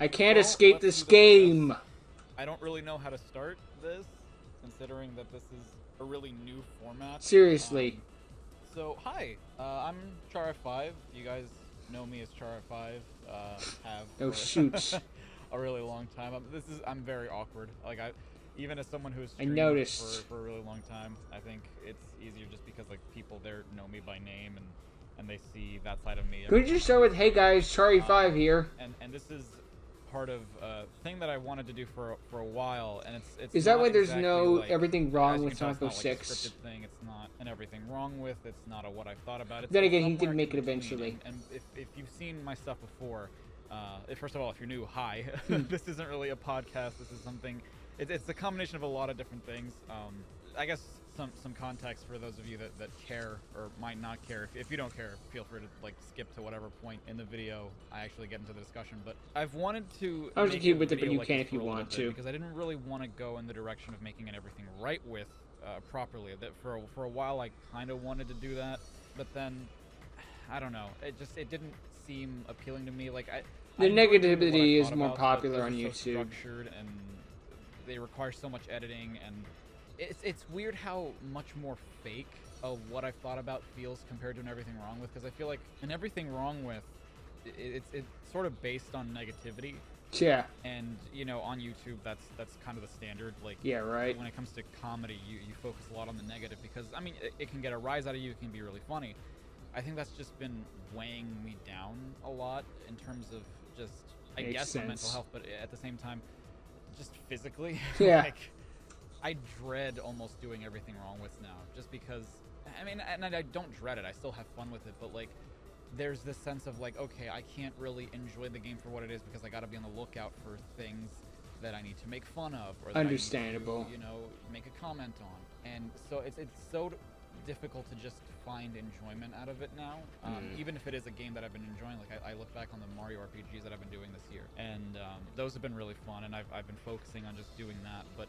I can't Well, escape let's this do this, I guess. game. I don't really know how to start this, considering that this is a really new format. Seriously. So, hi, I'm Chara5. You guys know me as Chara5. Have Oh, for shoot. a really long time. I'm very awkward. Like even as someone who's I streamed noticed. for a really long time, I think it's easier just because like people there know me by name and they see that side of me. Could you start with, hey guys, Charlie5 here? And this is part of a thing that I wanted to do for a while, and it's Is that not why there's exactly no like, everything as wrong you with can tell, it's Sonic not like a 06? scripted thing. It's not an everything wrong with. It's not a what I thought about. It's, Then it's again, he did somewhere make in it between. eventually. And if you've seen my stuff before, first of all, if you're new, hi. Hmm. This isn't really a podcast. This is something. It's a combination of a lot of different things. I guess some context for those of you that care or might not care. If you don't care, feel free to like skip to whatever point in the video I actually get into the discussion. But I've wanted to I was make keep a with it, but video you like can this if you for a little want bit to. because I didn't really want to go in the direction of making it everything right with properly. That for a while I kind of wanted to do that, but then I don't know. It didn't seem appealing to me. Like The I enjoy doing what I negativity is thought more about, but popular those on are so YouTube. structured and they require so much editing, and it's weird how much more fake of what I've thought about feels compared to an Everything Wrong With, because I feel like an Everything Wrong With it's sort of based on negativity, Yeah. and you know on YouTube that's kind of the standard. Like Yeah, right. when it comes to comedy, you focus a lot on the negative because I mean it can get a rise out of you, it can be really funny. I think that's just been weighing me down a lot in terms of just I Makes guess my mental sense. health, but at the same time just physically. Yeah. Like I dread almost doing Everything Wrong With now, just because I mean, and I don't dread it, I still have fun with it, but like there's this sense of like, okay, I can't really enjoy the game for what it is because I gotta be on the lookout for things that I need to make fun of or that Understandable. I need to, you know, make a comment on. And so it's so difficult to just find enjoyment out of it now. Even if it is a game that I've been enjoying, like I look back on the Mario RPGs that I've been doing this year, and those have been really fun, and I've been focusing on just doing that. But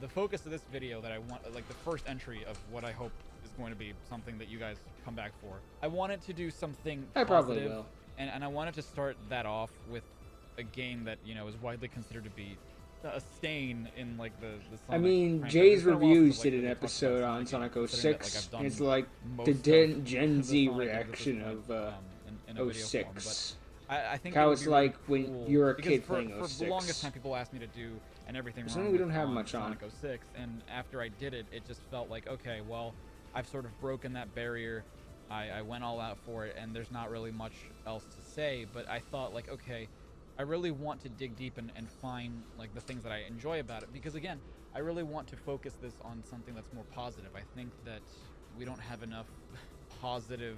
the focus of this video that I want, like the first entry of what I hope is going to be something that you guys come back for, I wanted to do something I probably positive, will. and I wanted to start that off with a game that, you know, is widely considered to be a stain in like the I Sonic mean, franchise. Jay's It's been a while reviews since I've, did like, an really talked episode about on Sonic considering 06. that, like, I've done It's like most the of Gen the Z Sonic games at this reaction point, of in a video form, 06. but I think How it would it's be really like when cool, you're a because kid for, playing for the longest 06. time people asked me to do and everything Something wrong we with don't have on much on. Sonic 06, and after I did it, it just felt like, okay, well, I've sort of broken that barrier. I went all out for it, and there's not really much else to say, but I thought, like, okay, I really want to dig deep and find, like, the things that I enjoy about it, because, again, I really want to focus this on something that's more positive. I think that we don't have enough positive,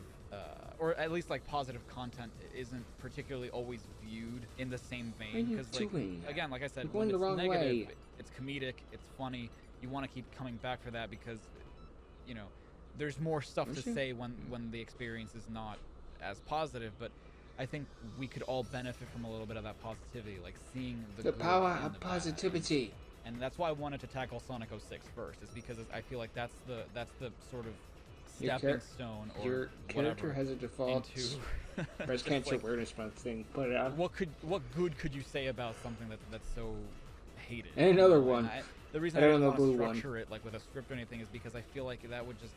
or at least, like, positive content isn't particularly always viewed in the same What are vein, you because, like, doing? again, like I said, You're when going the it's wrong negative, way. it's comedic, it's funny, you want to keep coming back for that because, you know, there's more stuff to say when the experience is not as positive, but I think we could all benefit from a little bit of that positivity, like seeing the The good power and of the bad. positivity. And that's why I wanted to tackle Sonic 06 first, is because I feel like that's the sort of Your stepping stone or Your character whatever has a default into breast just cancer like, awareness month thing. Put it out. what good could you say about something that's so hated? And another You know, one. The reason I I don't didn't know want to the blue one. structure it like with a script or anything is because I feel like that would just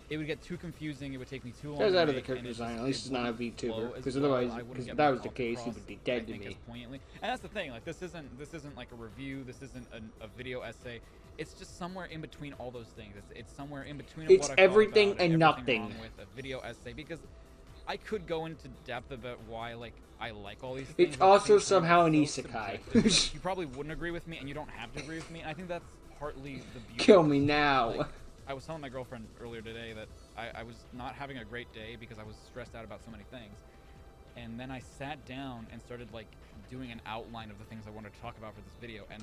it would get too confusing. It would take me too long. That's to out of the make, character and it design. just- At least it it's not a wouldn't flow VTuber. as Because well. otherwise, I wouldn't because get if my that was the thoughts case, he across, would be I dead to think, as me. poignantly. And that's the thing. Like this isn't like a review. This isn't a video essay. It's just somewhere in between all those things. It's somewhere in between. It's what I thought everything about it, and everything nothing. wrong with a video essay, because I could go into depth about why like I like all these things. It's but at the also same time, somehow an it's so isekai. subjective. You probably wouldn't agree with me, and you don't have to agree with me. And I think that's partly the beauty. Kill of me this. now. Like, I was telling my girlfriend earlier today that I was not having a great day because I was stressed out about so many things. And then I sat down and started like doing an outline of the things I wanted to talk about for this video, and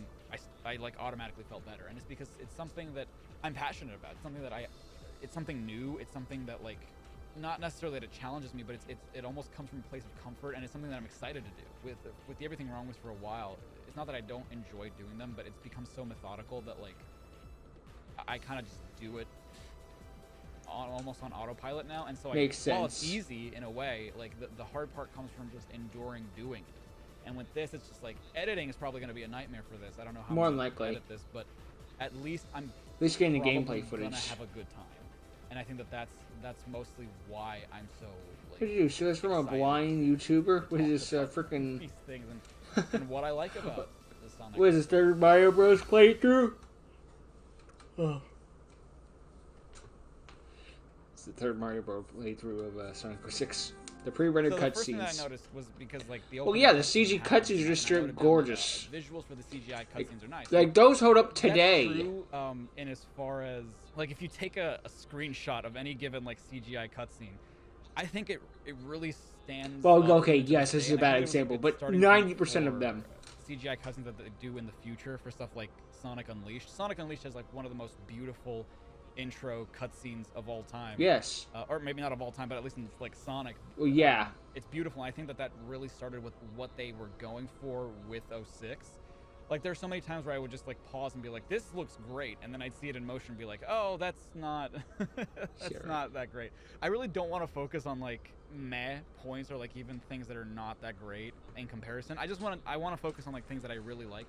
I like automatically felt better. And it's because it's something that I'm passionate about. It's something that it's something new. It's something that like not necessarily that it challenges me, but it almost comes from a place of comfort, and it's something that I'm excited to do. With the Everything Wrong With for a while, it's not that I don't enjoy doing them, but it's become so methodical that like I kind of just do it almost on autopilot now, and so Makes while it's sense. easy in a way, like the hard part comes from just enduring doing it. And with this, it's just like editing is probably going to be a nightmare for this. I don't know how More I'm than gonna likely. edit this, but at least I'm At least getting the probably gameplay footage. gonna have a good time. And I think that's mostly why I'm so What like. did you do? So it's from a excited blind YouTuber? What to is this talk about freaking... these things and what I like about the Sonic. What is this, third Mario Bros. Playthrough? Oh. It's the third Mario Bros. Playthrough of Sonic 06. The pre-rendered So the first thing that I cutscenes. noticed was because like the Well, opening yeah, the cutscene CG happens, cutscenes are and just I straight noted down gorgeous. the visuals for the CGI cutscenes are nice. Like, those hold up That's today. true, in as far as like if you take a screenshot of any given like CGI cutscene, I think it really stands. Well, up okay, to yes, this this day, is a and I bad think it was example, good but starting point 90% of for them. CGI cutscenes that they do in the future for stuff like Sonic Unleashed. Sonic Unleashed has like one of the most beautiful intro cutscenes of all time. Yes. Or maybe not of all time, but at least in like Sonic. Well, yeah. It's beautiful. I think that really started with what they were going for with 06. Like there's so many times where I would just like pause and be like, "This looks great," and then I'd see it in motion and be like, "Oh, that's not, Sure. not that great." I really don't want to focus on like meh points or like even things that are not that great in comparison. I want to focus on like things that I really like.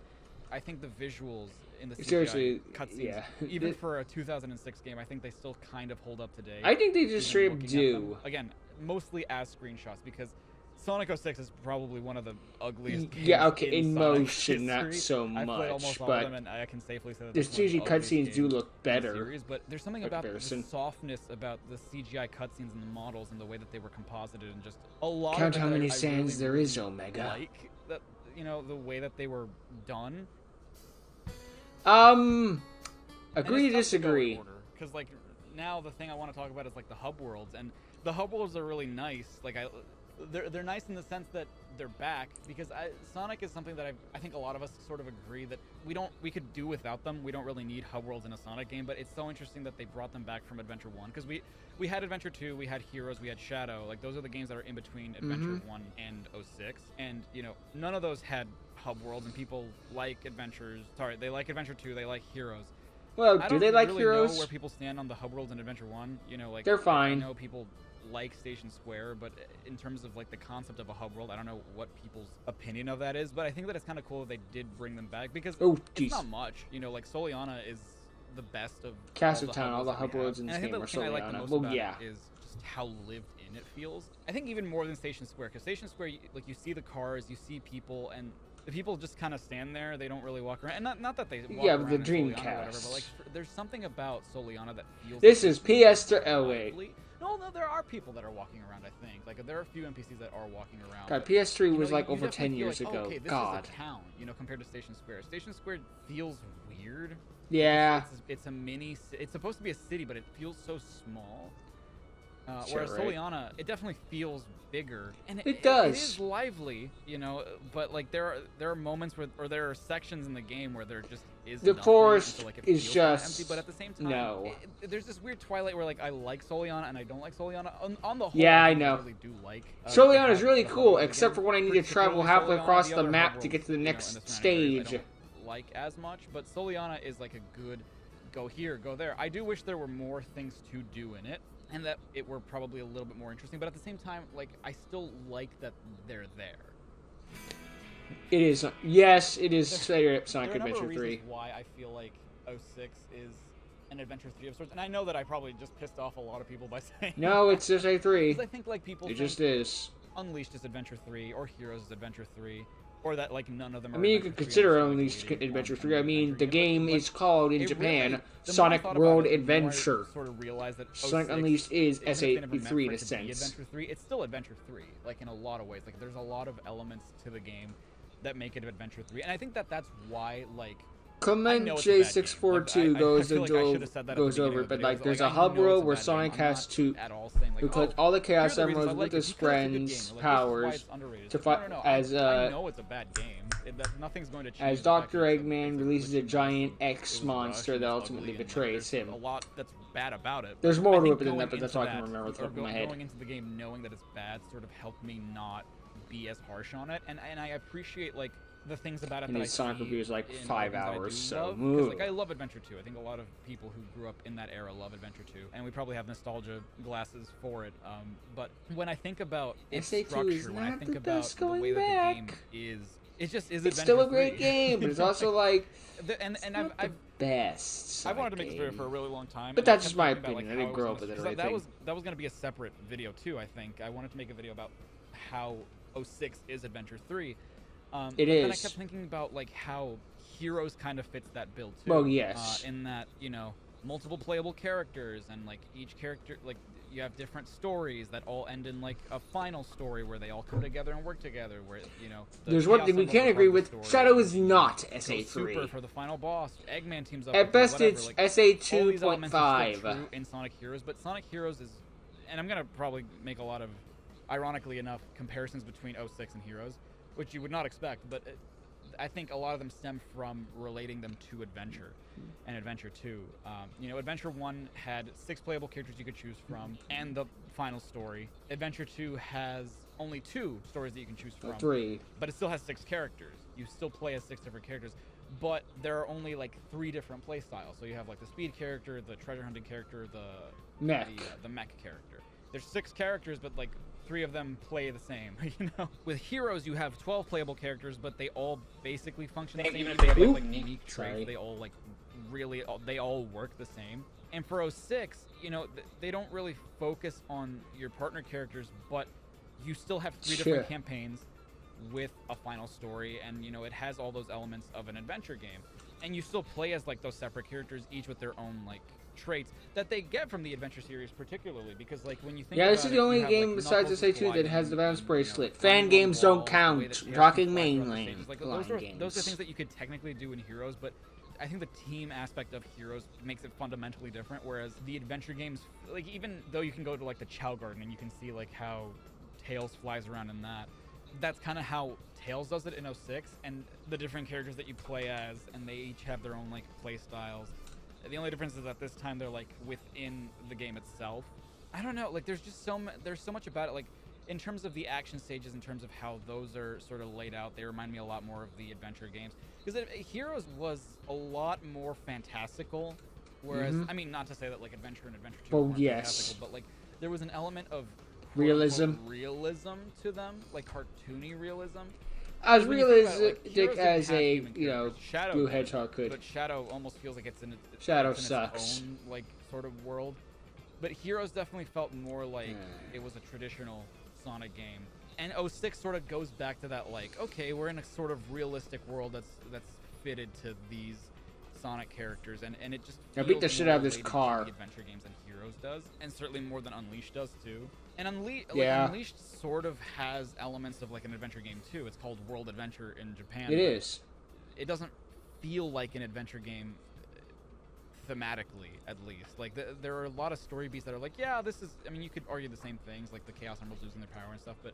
I think the visuals in the CGI Seriously, cutscenes, yeah. even for a 2006 game, I think they still kind of hold up today. I think they even just straight up looking at them. do. Again, mostly as screenshots because Sonic 06 is probably one of the ugliest games Yeah, okay, in Sonic's motion, not history. so I've played almost much, all but of them, and I can safely say that the it's one of CG ugliest cutscenes do games look in the better. series, but there's something by about the comparison. softness about the CGI cutscenes and the models and the way that they were composited and just a lot Count of it how that many I sands really, there is, really Omega. like that, the way that they were done. Agree to disagree. Because like now the thing I want to talk about is like the hub worlds, and the hub worlds are really nice. Like they're nice in the sense that they're back because Sonic is something that I think a lot of us sort of agree that we could do without them. We don't really need hub worlds in a Sonic game, but it's so interesting that they brought them back from Adventure 1 because we had Adventure 2, we had Heroes, we had Shadow. Like those are the games that are in between Adventure 1 and 06, and none of those had hub worlds, and people like Adventures. Sorry, they like Adventure 2, they like Heroes. Well, I do don't they like really Heroes? know where people stand on the hub worlds in Adventure 1. Like They're fine. I know people like Station Square, but in terms of like the concept of a hub world, I don't know what people's opinion of that is. But I think that it's kind of cool that they did bring them back because Oh, it's jeez. not much. Like Soliana is the best of Castle all Town, all the hub that we worlds have. in And this I think game the are thing I like the Soliana. most Well, about yeah. it is just how lived in it feels. I think even more than Station Square, because Station Square, you see the cars, you see people, and the people just kind of stand there. They don't really walk around. And not that they walk Yeah, around but the in Soliana or whatever, Dreamcast. but like there's something about Soliana that feels. This like is it's PS3. Oh, wait. lively. No, there are people that are walking around. I think like there are a few NPCs that are walking around. God, but, PS3 was like you over definitely 10 feel years like, ago. okay, this God. is a town. Compared to Station Square. Station Square feels weird. Yeah. It's a mini. It's supposed to be a city, but it feels so small. Sure, Whereas right. Soliana, it definitely feels bigger, and It does. It is lively, But like there are moments or there are sections in the game where there just is The nothing, forest so, like, it is feels kinda just- empty. But at the same time, no. there's this weird twilight where like I like Soliana and I don't like Soliana. On the whole, Yeah, I I think know. really do like. Soliana is the really hub cool, worlds except again. for when I need to travel Particularly halfway Soliana, across the other map hub to get to the worlds, next in the surrounding areas, stage. I don't like as much, but Soliana is like a good go here, go there. I do wish there were more things to do in it, and that it were probably a little bit more interesting. But at the same time, like I still like that they're there. It is. Yes, it is straight up There Sonic are a number Adventure of 3. reasons why I feel like 06 is an Adventure 3 of sorts, and I know that I probably just pissed off a lot of people by saying No, it's just a 3. because I think like people It think just is. Unleashed is Adventure 3 or Heroes is Adventure 3. Or that like none of them are. I mean, you Adventure could 3 consider and Unleashed Sonic Adventure Elite 3. I and mean, Adventure the game, game is called in it Japan really, the more I Sonic thought about World it, the more I Adventure. sort of realized that Sonic 06, Unleashed is even if they never meant SA3 for in it a to be sense. Adventure 3, it's still Adventure 3, like in a lot of ways. Like there's a lot of elements to the game that make it Adventure 3, and I think that that's why like. I Comment know it's a bad game. J642 Like, goes I feel like I should have said that at the goes beginning over, of the but video. like there's Like, a I hub know world it's a where bad Sonic game. I'm has not to at all saying, like, to collect oh, all the here are Chaos the reasons I Emeralds with like it, his because it's a good game. friends' Like, this is why powers it's underrated. to No, fight no, no, as I know it's a bad game. Nothing's going to change. as the fact Dr. that it's Eggman it's releases a glitchy giant mess, and X it was monster rushed, that it's ultimately ugly, and betrays there's him. a lot that's bad about it. There's but more I to think it than going that, but that's into all I can remember off the or top of my head. Going into the game knowing that it's bad sort of helped me not be as harsh on it, and I appreciate like the things about it And that I his Sonic see review is like in 5 other things that I hours, do so love, 'cause, like I love Adventure 2. I think a lot of people who grew up in that era love Adventure 2, and we probably have nostalgia glasses for it. But when I think about its SA2 is structure, when I not think the about best the way going that the game back. is, it just is. It's Adventure still a great 3. game, but it's also like and not I've the best. I wanted to Sonic make this video game. for a really long time. But and I that's kept just my thinking about, opinion. like, I didn't how grow I up was with it or gonna- anything. that was going to be a separate video too. I think I wanted to make a video about how 06 is Adventure 3. It Then I is. kept thinking about like how Heroes kind of fits that bill too. Well, yes. In that, you know, multiple playable characters, and like each character, like you have different stories that all end in like a final story where they all come together and work together. Where, you know, the There's one Chaos thing we Emeralds can't are agree part of the with. story. Shadow is not Go SA3. Super for the final boss. Eggman teams up. At with best, whatever. it's Like, SA all these elements are still 2.5. true in Sonic Heroes, but Sonic Heroes is, and I'm gonna probably make a lot of, ironically enough, comparisons between 06 and Heroes, which you would not expect, but I think a lot of them stem from relating them to Adventure and Adventure 2. You know, Adventure 1 had 6 playable characters you could choose from, and the final story. Adventure 2 has only 2 stories that you can choose from. 3. But it still has 6 characters. You still play as 6 different characters, but there are only like 3 different play styles. So you have like the speed character, the treasure hunting character, Mech. the mech character. There's 6 characters, but like 3 of them play the same, you know? With Heroes, you have 12 playable characters, but they all basically function the same. Even if they have like unique traits, they all like really, they all work the same. And for 06, you know, they don't really focus on your partner characters, but you still have 3 different campaigns with a final story, and you know, it has all those elements of an adventure game. And you still play as like those separate characters, each with their own like traits that they get from the adventure series, particularly because like when you think Yeah, about this is the only game besides SA2 that has the bounce bracelet. Fan games don't count. Talking mainly. Like, those are things that you could technically do in Heroes, but I think the team aspect of Heroes makes it fundamentally different, whereas the adventure games, like even though you can go to like the Chow Garden and you can see like how Tails flies around in that, that's kind of how Tails does it in 06, and the different characters that you play as, and they each have their own like play styles. The only difference is that this time they're like within the game itself. I don't know, like there's just there's so much about it, like in terms of the action stages, in terms of how those are sort of laid out, they remind me a lot more of the adventure games. Because Heroes was a lot more fantastical, whereas, I mean, not to say that like Adventure and Adventure 2 weren't fantastical, but like there was an element of realism to them, like cartoony realism. As When you think about it, realistic like, as Heroes a, didn't have you human know, characters. Shadow Blue did, Hedgehog could. But Shadow almost feels like it's in Shadow it's in sucks. its own like sort of world. But Heroes definitely felt more like it was a traditional Sonic game. And 06 sort of goes back to that, like, okay, we're in a sort of realistic world that's fitted to these Sonic characters, and it just I beat the feels shit more out of this related to car. the adventure games than Heroes does, and certainly more than Unleashed does too. And Yeah. Unleashed sort of has elements of like an adventure game too. It's called World Adventure in Japan. It is. It doesn't feel like an adventure game thematically, at least. Like there are a lot of story beats that are like, yeah, this is. I mean, you could argue the same things, like the Chaos Emeralds losing their power and stuff, but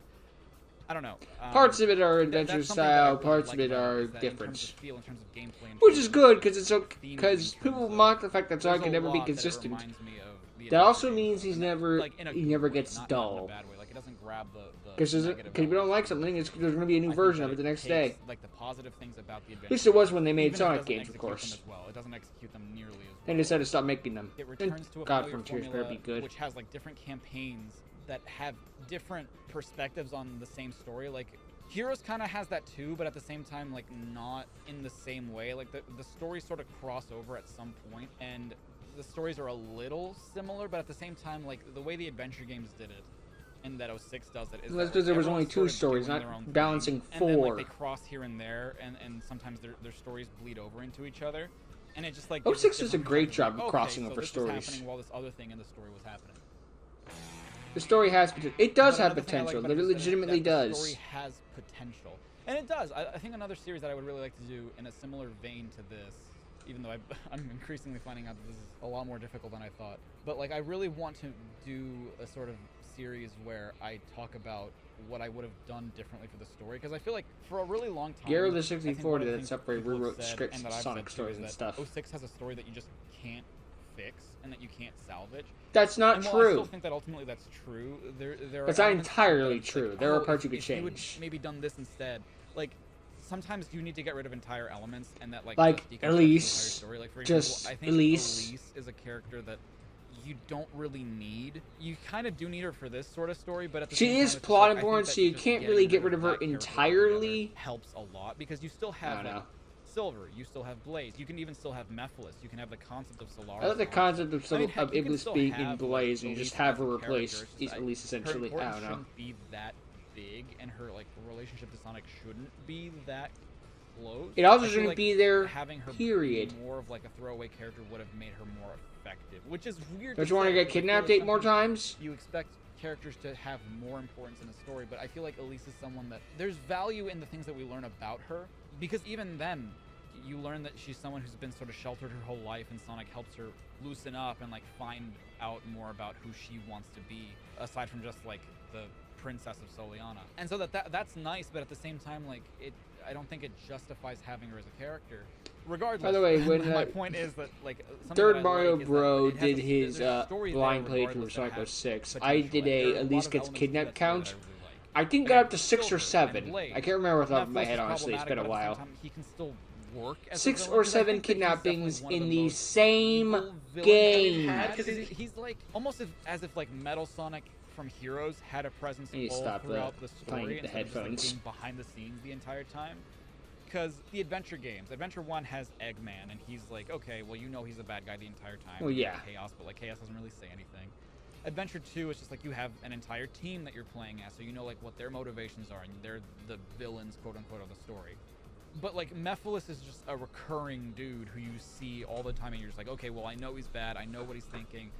I don't know. Parts of it are adventure that's something that I style, really parts like of it about are is that different. In terms of feel, in terms of gameplay, in Which terms is of good, because it's okay, themes, because in people terms of- mock the fact that there's Sonic a can never be lot that it consistent. reminds me of the That also adventure means games, he's and that, never, like, in a he good never way, gets not in a dull. bad way. Like it doesn't grab the Because negative if you don't elements. like something, there's going to be a new I think version that of it the next takes, day. like the positive things about the adventure. At least it was when they even made if it Sonic doesn't games, of execute them course. as well. It doesn't execute them nearly as well. They decided to stop making them. It returns to a God, familiar Frontiers better formula, be good. which has like different campaigns that have different perspectives on the same story. Like Heroes kind of has that too, but at the same time, like not in the same way. Like the stories sort of cross over at some point, and the stories are a little similar, but at the same time, like the way the adventure games did it, and that 06 does it. Is That's that because there was only everyone's 2 sort of stories, doing not their own thing, balancing and then, like, 4. they cross here and there, and sometimes their stories bleed over into each other, and it just like. 06 does a different great perspectives. job of Okay, crossing so over this was stories. happening while this other thing in the story was happening. The story has potential. It does But have another thing I like potential. about It is that legitimately the does. story has potential, and it does. I think another series that I would really like to do in a similar vein to this, even though I'm increasingly finding out that this is a lot more difficult than I thought. But like, I really want to do a sort of series where I talk about what I would have done differently for the story, because I feel like for a really long time, Garo the I think 64 one of did the that things stuff where he people have rewrote said, scripts and to that I've Sonic said too, stories is and that stuff. 06 has a story that you just can't fix and that you can't salvage. That's not and while I still true. think that ultimately that's true, there are That's not elements entirely that it's true. like, There are oh, parts you could if you would change. maybe done this instead. Like, sometimes you need to get rid of entire elements, and that like Like just deconstructs the Elise. entire story. Like, for Just example, I think Elise is a character that you don't really need. You kind of do need her for this sort of story, but at the same She time, is it's just plot like, I think important, that so you just can't getting really get rid rid of her that character entirely. altogether helps a lot, because you still I have don't like know. Silver, you still have Blaze, you can even still have Mephiles, you can have the concept of Solaris. I like the concept of, I mean, of heck, you can Iblis still being in have, Blaze, like, and you just Elise have as her a replace character. It's just, Elise her essentially. I importance don't know. shouldn't be that big, and her like relationship to Sonic shouldn't be that close. It also I feel shouldn't like be there, having her period. be more of like a throwaway character would have made her more effective, which is weird. Don't you want to get because I feel kidnapped like 8 more sometimes times? you expect characters to have more importance in a story, but I feel like Elise is someone that there's value in the things that we learn about her, because even then you learn that she's someone who's been sort of sheltered her whole life, and Sonic helps her loosen up and like find out more about who she wants to be, aside from just like the princess of Soliana. And so that's nice, but at the same time, like, I don't think it justifies having her as a character. Regardless, By the way, when my point is that like Third Mario like Bro is that it did has his there's a story blind there playthrough regardless of Sonic that has 06, I potential, did and there are a lot Elise of gets elements to kidnapped that story count. that I really like. I think got Again, up to 6 or Silver and 7. Blaze. I can't remember off the top of my Mephiles head, is honestly. It's been a problematic, but at the while. same time, he can still work as a 6 villain, or because I 7 think that he's definitely kidnappings one of in the the most same evil villains game. that we've had, 'cause he's like almost as if like Metal Sonic from Heroes had a presence I need to all stop throughout the playing story with the instead of just like headphones. being behind the scenes the entire time. Because the adventure games, Adventure 1 has Eggman, and he's like, okay, well, you know he's a bad guy the entire time. Well, yeah. Chaos, but like Chaos doesn't really say anything. Adventure 2 is just like you have an entire team that you're playing as, so you know like what their motivations are, and they're the villains, quote unquote, of the story. But like Mephiles is just a recurring dude who you see all the time, and you're just like, okay, well, I know he's bad, I know what he's thinking.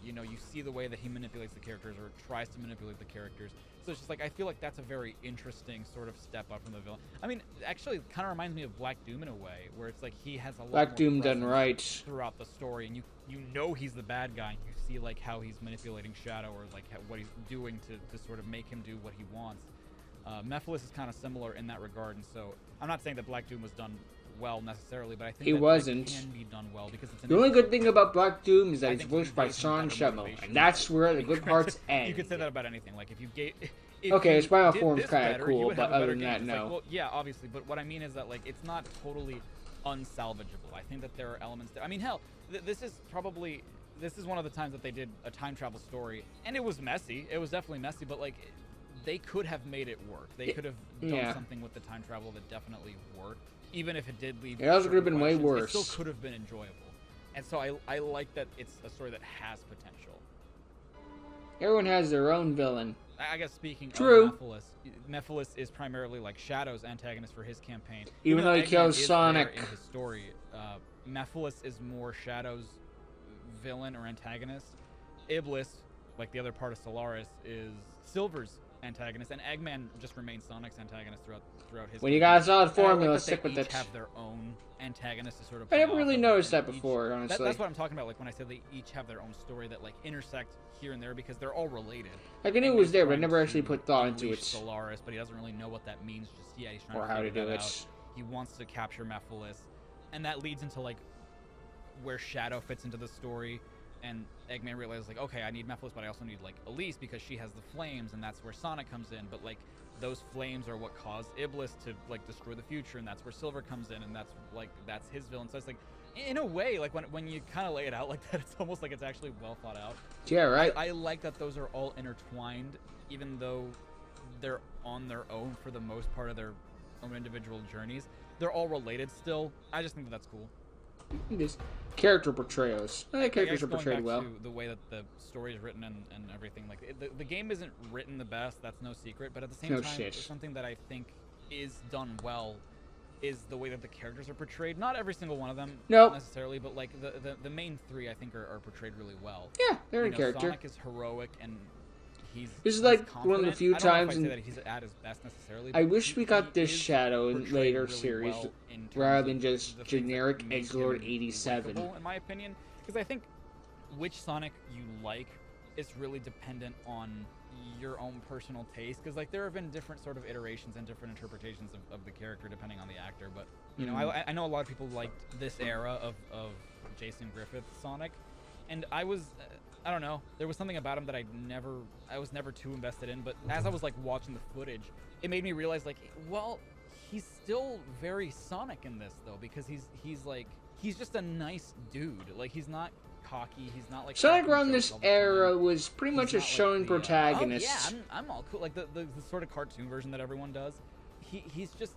You know, you see the way that he manipulates the characters or tries to manipulate the characters. So it's just like, I feel like that's a very interesting sort of step up from the villain. I mean, actually, it kind of reminds me of Black Doom in a way, where it's like he has a lot Black more Doom done presence right. throughout the story, and you know he's the bad guy, and you see like how he's manipulating Shadow, or like what he's doing to sort of make him do what he wants. Mephiles is kind of similar in that regard, and so I'm not saying that Black Doom was done well necessarily, but I think He that wasn't. it can be done well, because it's an The only good thing about Black Doom is that I he's think voiced he by gave him Son better Schimmel, motivation. and that's where the good parts end. You could say that about anything. Like if you gave, Okay, his final did form's this kinda better, cool, you would but have a other better than game. that, It's like, no. well, yeah, obviously, but what I mean is that like it's not totally unsalvageable. I think that there are elements there. I mean, hell, this is one of the times that they did a time travel story, and it was messy. It was definitely messy, but like they could have made it work. They could have done something with the time travel that definitely worked, even if it did leave. It also could have been way questions, worse. It still could have been enjoyable, and so I like that it's a story that has potential. Everyone has their own villain. I guess speaking True. of Mephiles is primarily like Shadow's antagonist for his campaign. Even though he Eggman kills is Sonic. there in his story, Mephiles is more Shadow's villain or antagonist. Iblis, like the other part of Solaris, is Silver's antagonist, and Eggman just remains Sonic's antagonist throughout his. When you got a solid And I formula, like that stick they with each it. have their own antagonist to sort of. I play never off really of, noticed and that each- before, honestly. That's what I'm talking about. Like when I said they each have their own story that like intersect here and there, because they're all related. Like I knew it Eggman's was there, but I trying never actually to put thought into unleash it. Solaris, but he doesn't really know what that means just yet. He's trying Or to how to figure do that it. out. He wants to capture Mephiles, and that leads into like where Shadow fits into the story. And Eggman realizes like, okay, I need Mephiles, but I also need like Elise because she has the flames, and that's where Sonic comes in. But like those flames are what caused Iblis to like destroy the future, and that's where Silver comes in, and that's his villain. So it's like, in a way, like when you kind of lay it out like that, it's almost like it's actually well thought out. Yeah, right. I like that those are all intertwined, even though they're on their own for the most part of their own individual journeys. They're all related still. I just think that that's cool. Just character portrayals. I think characters are Going portrayed back well. to the way that the story is written and everything, like the game isn't written the best. That's no secret. But at the same No time, shit. something that I think is done well is the way that the characters are portrayed. Not every single one of them Nope. necessarily, but like the main three I think are portrayed really well. Yeah, they're You in know, character. Sonic is heroic, and This is he's like one of the confident. few I don't know if times I'd say in- that he's at his best necessarily. I but wish we got this is Shadow in portrayed later really series well in terms rather of than just the things that generic make Edgelord him 87. likable, in my opinion, because I think which Sonic you like is really dependent on your own personal taste, because like there have been different sort of iterations and different interpretations of the character depending on the actor, but you know, I know a lot of people liked this era of Jason Griffith Sonic, and I was, I don't know, there was something about him that I was never too invested in. But as I was like watching the footage, it made me realize like, well, he's still very Sonic in this though, because he's just a nice dude. Like he's not cocky. He's not like Sonic around this era was pretty much a shonen like protagonist. Oh yeah, I'm all cool. Like the sort of cartoon version that everyone does. He's just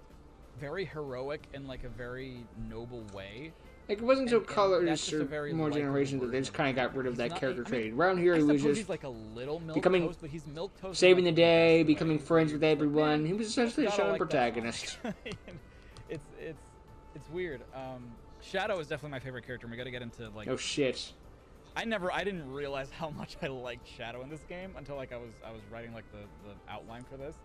very heroic in like a very noble way. Like, it wasn't until that's Colors or more generations that they just kind of got rid of that character trait. Around here, I he was suppose just he's like a little becoming, milquetoast, but he's milquetoast saving the in, like, day, best way. becoming friends with everyone. He was essentially a Gotta shonen like that protagonist. Sonic. It's weird. Shadow is definitely my favorite character. And we got to get into like. Oh shit! I didn't realize how much I liked Shadow in this game until like I was writing like the outline for this.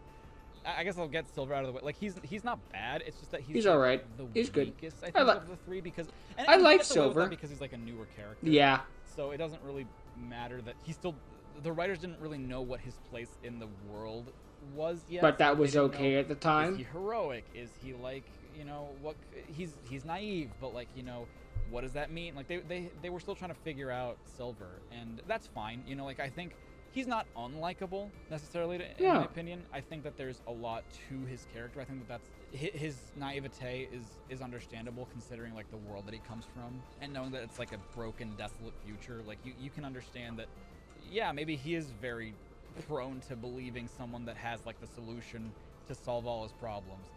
I guess I'll get Silver out of the way. Like he's not bad. It's just that he's all right. The He's good. weakest, I think, of the three because I like get the way with Silver that because he's like a newer character. Yeah. So it doesn't really matter that he's still. The writers didn't really know what his place in the world was yet. But that They was didn't okay know, at the time. Is he heroic? Is he like what? He's naive, but like what does that mean? Like they were still trying to figure out Silver, and that's fine. Like I think. He's not unlikable necessarily, in my opinion. I think that there's a lot to his character. I think that's his naivete is understandable considering like the world that he comes from and knowing that it's like a broken, desolate future. Like you can understand that, yeah, maybe he is very prone to believing someone that has like the solution to solve all his problems.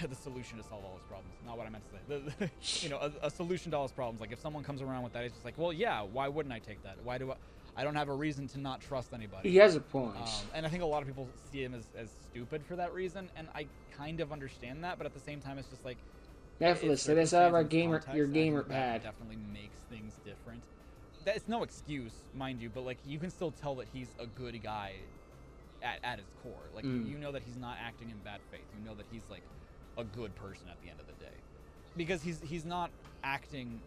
The solution to solve all his problems. Not what I meant to say. A solution to all his problems. Like if someone comes around with that, it's just like, well, yeah, why wouldn't I take that? Why do I don't have a reason to not trust anybody. He has a point. And I think a lot of people see him as stupid for that reason, and I kind of understand that, but at the same time, it's just like... Definitely, so that's out of our your context, gamer pad. Definitely makes things different. It's no excuse, mind you, but like you can still tell that he's a good guy at his core. Like you know that he's not acting in bad faith. You know that he's like a good person at the end of the day. Because he's not acting...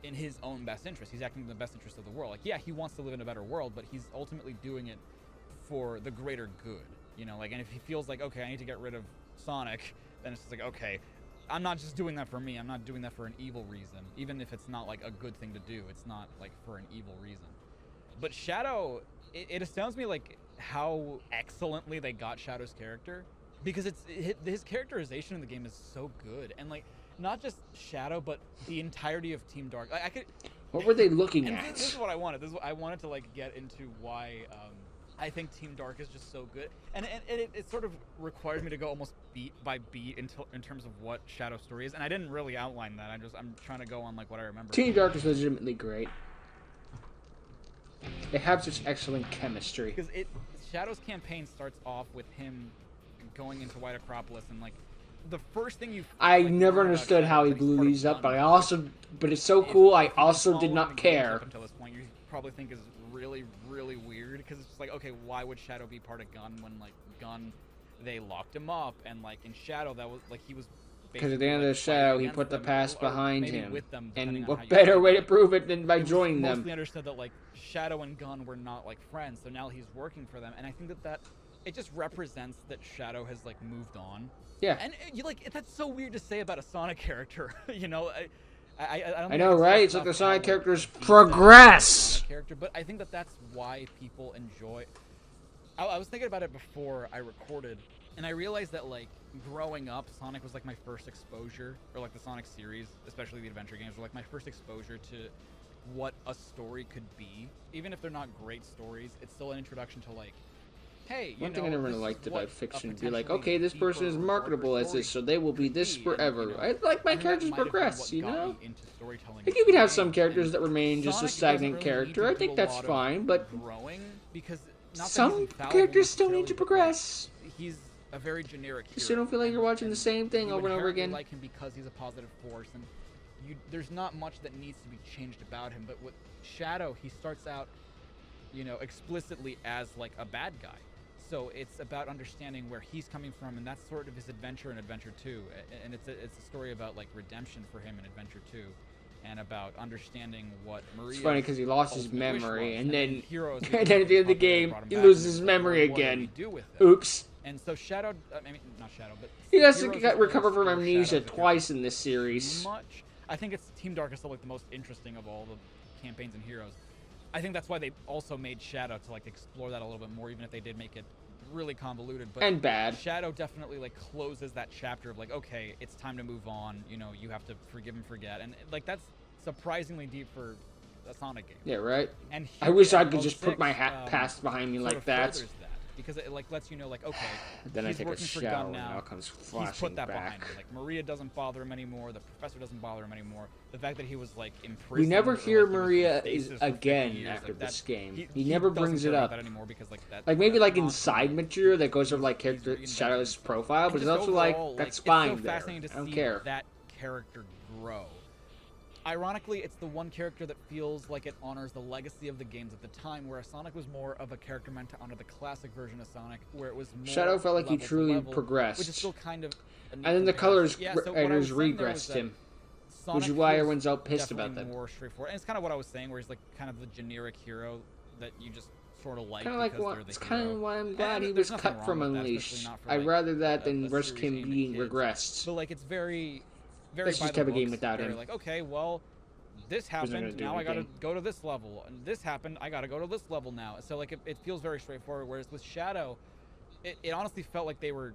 in his own best interest. He's acting in the best interest of the world. Like, yeah, he wants to live in a better world, but he's ultimately doing it for the greater good. And if he feels like, okay, I need to get rid of Sonic, then it's just like, okay, I'm not just doing that for me. I'm not doing that for an evil reason. Even if it's not like a good thing to do, it's not like for an evil reason. But Shadow, it astounds me like how excellently they got Shadow's character, because his characterization in the game is so good. And like, not just Shadow, but the entirety of Team Dark. I could. What were they looking at? This is what I wanted. I wanted to like get into why I think Team Dark is just so good, and it sort of requires me to go almost beat by beat in terms of what Shadow's story is, and I didn't really outline that. I'm trying to go on like what I remember. Team Dark is legitimately great. They have such excellent chemistry. Because Shadow's campaign starts off with him going into White Acropolis and like. The first thing I never understood how he blew these up, but it's so cool. I also did not care. Up until this point, you probably think is really, really weird because it's just like, okay, why would Shadow be part of Gun when like Gun, they locked him up, and like in Shadow that was like he was. Because at the end of the Shadow, he put the past behind him, with them, and what better way to prove it than by joining them? Mostly understood that like Shadow and Gun were not like friends, so now he's working for them, and I think that it just represents that Shadow has like moved on. Yeah. And you like that's so weird to say about a Sonic character. I don't I know, right? It's like the Sonic characters progress. Character, but I think that's why people enjoy. I was thinking about it before I recorded, and I realized that like growing up, Sonic was like my first exposure, or like the Sonic series, especially the adventure games, were like my first exposure to what a story could be. Even if they're not great stories, it's still an introduction to like. Hey, one thing I never really liked about fiction would be like, okay, this person is marketable as this, so they will be this forever. I like my characters progress, you know? Like, you can have some characters that remain just a stagnant character. I think that's fine, but some characters still need to progress. He's a very generic hero. You still don't feel like you're watching the same thing over and over again? You like him because he's a positive force, and there's not much that needs to be changed about him, but with Shadow, he starts out, explicitly as like a bad guy. So it's about understanding where he's coming from, and that's sort of his adventure in Adventure 2. And it's a story about like redemption for him in Adventure 2, and about understanding what Maria. It's funny because he lost his memory, and then at the end of the game, he loses his memory again. Oops. And so Shadow, not Shadow, but he has to recover from amnesia twice in this series. I think it's Team Dark is still like the most interesting of all the campaigns and heroes. I think that's why they also made Shadow to like explore that a little bit more, even if they did make it really convoluted. But and bad. Shadow definitely like closes that chapter of like, okay, it's time to move on. You know, you have to forgive and forget, and like that's surprisingly deep for a Sonic game. Yeah, right. And I wish I could just put my past behind me like that. Because it like lets you know like, okay, then he's I take working a for shower Gun and now. it all comes flashing He's put that back. behind him. Like Maria doesn't bother him anymore. The professor doesn't bother him anymore. The fact that he was like imprisoned. We never hear like, Maria is years, again after like, this game. He never brings it up. that anymore because, like maybe like in side material that goes over like character Shadow's profile, but it's also like that's fine there. I don't care. That character grow. Ironically, it's the one character that feels like it honors the legacy of the games at the time, whereas Sonic was more of a character meant to honor the classic version of Sonic, where it was more Shadow felt like he truly progressed. Which is still kind of and then the colors editors regressed him, which is why everyone's all pissed about that. More straightforward. And it's kind of what I was saying, where he's like kind of the generic hero that you just sort of like. Kind of like what? It's kind of why I'm glad he was cut from Unleashed. I'd rather that than risk him being regressed. But like it's very Let's just have a game without him. Like, okay, well, this happened, now I gotta go to this level. And this happened, I gotta go to this level now. So, like, it feels very straightforward, whereas with Shadow, it honestly felt like they were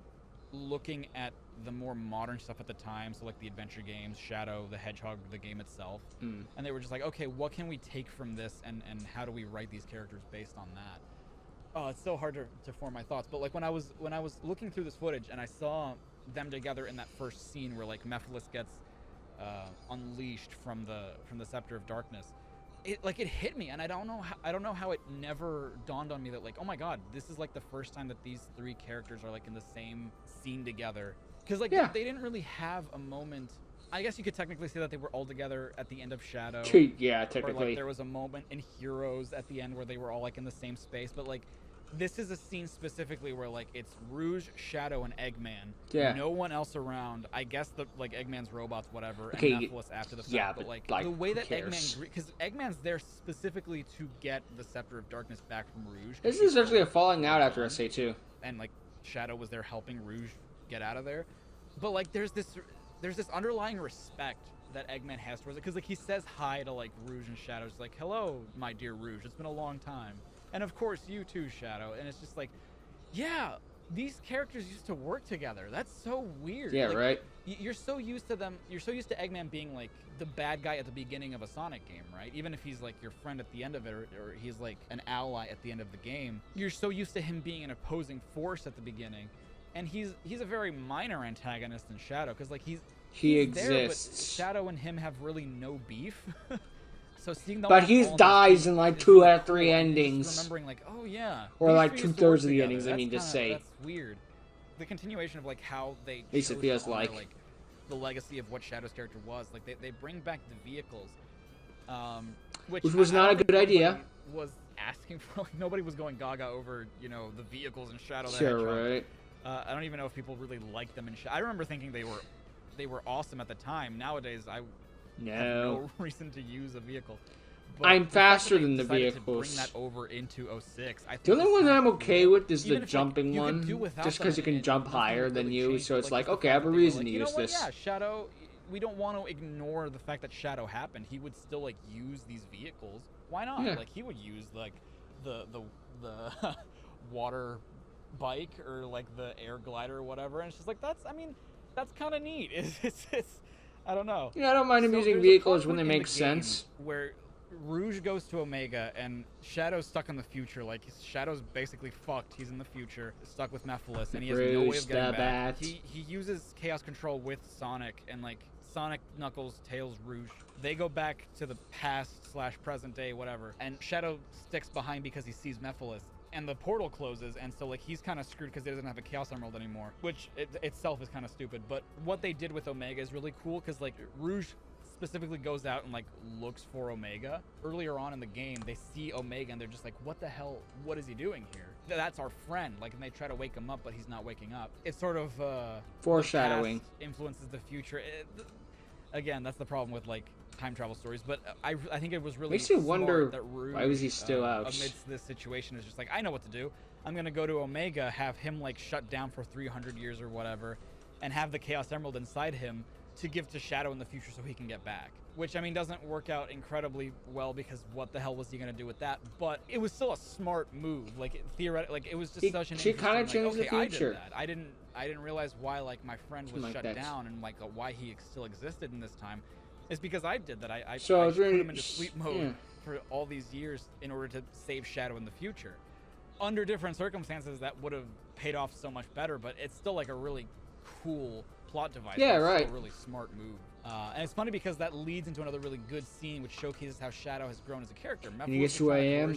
looking at the more modern stuff at the time, so, like, the adventure games, Shadow, the Hedgehog, the game itself. And they were just like, okay, what can we take from this, and how do we write these characters based on that? Oh, it's so hard to form my thoughts, but, like, when I was looking through this footage, and I saw them together in that first scene where like Mephiles gets unleashed from the Scepter of Darkness, it hit me, and I don't know how it never dawned on me that like, oh my god, this is like the first time that these three characters are like in the same scene together, because like they didn't really have a moment. I guess you could technically say that they were all together at the end of Shadow. Yeah, technically. Or like there was a moment in Heroes at the end where they were all like in the same space, but like this is a scene specifically where like it's Rouge, Shadow, and Eggman. Yeah. No one else around. I guess the like Eggman's robots, whatever, and Mephiles after the fact. Yeah, but like the way that Eggman, because Eggman's there specifically to get the Scepter of Darkness back from Rouge. This is essentially a falling out after SA2. And like Shadow was there helping Rouge get out of there, but like there's this underlying respect that Eggman has towards it, because like he says hi to like Rouge and Shadow. It's like, hello, my dear Rouge. It's been a long time. And of course, you too, Shadow. And it's just like, yeah, these characters used to work together. That's so weird. Yeah, like, right. You're so used to them. You're so used to Eggman being like the bad guy at the beginning of a Sonic game, right? Even if he's like your friend at the end of it, or he's like an ally at the end of the game. You're so used to him being an opposing force at the beginning, and he's a very minor antagonist in Shadow, because like he exists. There, but Shadow and him have really no beef. So seeing them, but he dies in like 2 out of 3 endings. Remembering like, oh yeah, or like 2/3 of the endings. I mean to say. That's weird. The continuation of like how they. At least it feels like the legacy of what Shadow's character was. Like they bring back the vehicles, which was not a good idea. Was asking for like nobody was going gaga over the vehicles in Shadow. Sure, right. I don't even know if people really liked them in Shadow. I remember thinking they were awesome at the time. Nowadays, I have no reason to use a vehicle. But I'm faster than the vehicles. vehicles. To bring that over into 06. The only one that I'm okay with is the jumping like, one, just because you can jump higher than you, so it's like, okay, I have a reason to use this. Yeah, Shadow, we don't want to ignore the fact that Shadow happened. He would still like use these vehicles. Why not? Yeah. Like he would use like the water bike or like the air glider or whatever, and it's just like that's kind of neat. It's I don't know. Yeah, I don't mind him using vehicles when they make sense. Where Rouge goes to Omega and Shadow's stuck in the future. Like Shadow's basically fucked. He's in the future, stuck with Mephiles, and he has no way of getting back. He uses Chaos Control with Sonic, and like Sonic, Knuckles, Tails, Rouge. They go back to the past / present day, whatever. And Shadow sticks behind because he sees Mephiles. And the portal closes, and so like he's kind of screwed because he doesn't have a Chaos Emerald anymore, which itself is kind of stupid. But what they did with Omega is really cool, because like Rouge specifically goes out and like looks for Omega. Earlier on in the game, they see Omega and they're just like, what the hell? What is he doing here? That's our friend. Like, and they try to wake him up, but he's not waking up. It's sort of foreshadowing. Influences the future. Again, that's the problem with like time travel stories, but I think it was really makes you wonder that Rouge, why was he still out amidst this situation. Is just like, I know what to do. I'm gonna go to Omega, have him like shut down for 300 years or whatever, and have the Chaos Emerald inside him to give to Shadow in the future so he can get back. Which, I mean, doesn't work out incredibly well because what the hell was he going to do with that? But it was still a smart move. Like, theoretically, like, it was just such an She kind of changed like, the future. I did that. I didn't realize why, like, my friend was shut down and, like, why he still existed in this time. It's because I did that. I put him into sleep mode for all these years in order to save Shadow in the future. Under different circumstances, that would have paid off so much better, but it's still, like, a really cool plot device. Yeah, right. It's a really smart move. And it's funny because that leads into another really good scene which showcases how Shadow has grown as a character. And you guess who I am?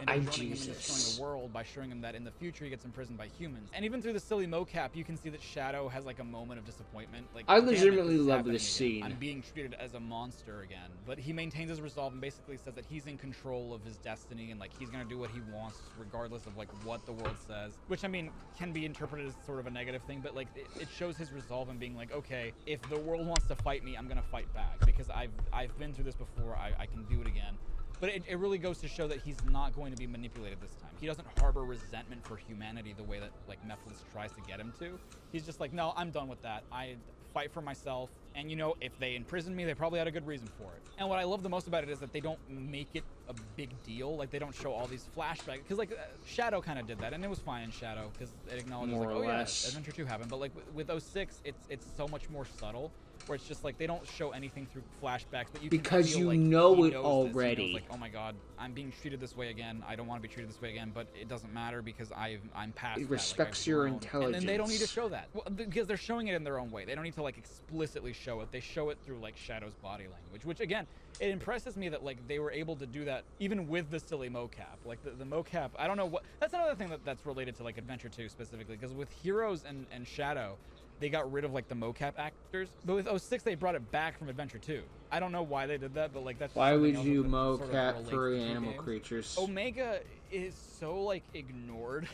I'm Jesus. Destroying the world by showing him that in the future he gets imprisoned by humans. And even through the silly mocap, you can see that Shadow has like a moment of disappointment. Like, I legitimately love this scene. I'm being treated as a monster again. But he maintains his resolve and basically says that he's in control of his destiny and like he's gonna do what he wants regardless of like what the world says. Which, I mean, can be interpreted as sort of a negative thing, but like it shows his resolve and being like, okay, if the world wants to fight me, I'm gonna fight back because I've been through this before. I can do it again. But it really goes to show that he's not going to be manipulated this time. He doesn't harbor resentment for humanity the way that like Mephiles tries to get him to. He's just like, no, I'm done with that. I fight for myself. And you know, if they imprison me, they probably had a good reason for it. And what I love the most about it is that they don't make it a big deal. Like they don't show all these flashbacks. Because like Shadow kind of did that, and it was fine in Shadow because it acknowledges like, oh yeah, Adventure 2 happened. But like with 06, it's so much more subtle. Where it's just like they don't show anything through flashbacks, but you because can feel you like know he it knows already. This. He knows, like, oh my god, I'm being treated this way again. I don't want to be treated this way again, but it doesn't matter because I'm past. It respects that. Like, your intelligence, and then they don't need to show that because they're showing it in their own way. They don't need to like explicitly show it. They show it through like Shadow's body language, which again, it impresses me that like they were able to do that even with the silly mocap. Like the mocap, I don't know what. That's another thing that's related to like Adventure 2 specifically, because with Heroes and Shadow, they got rid of like the mocap actors, but with 06 they brought it back from Adventure 2. I don't know why they did that, but like that's why would you mocap furry animal creatures? Omega is so like ignored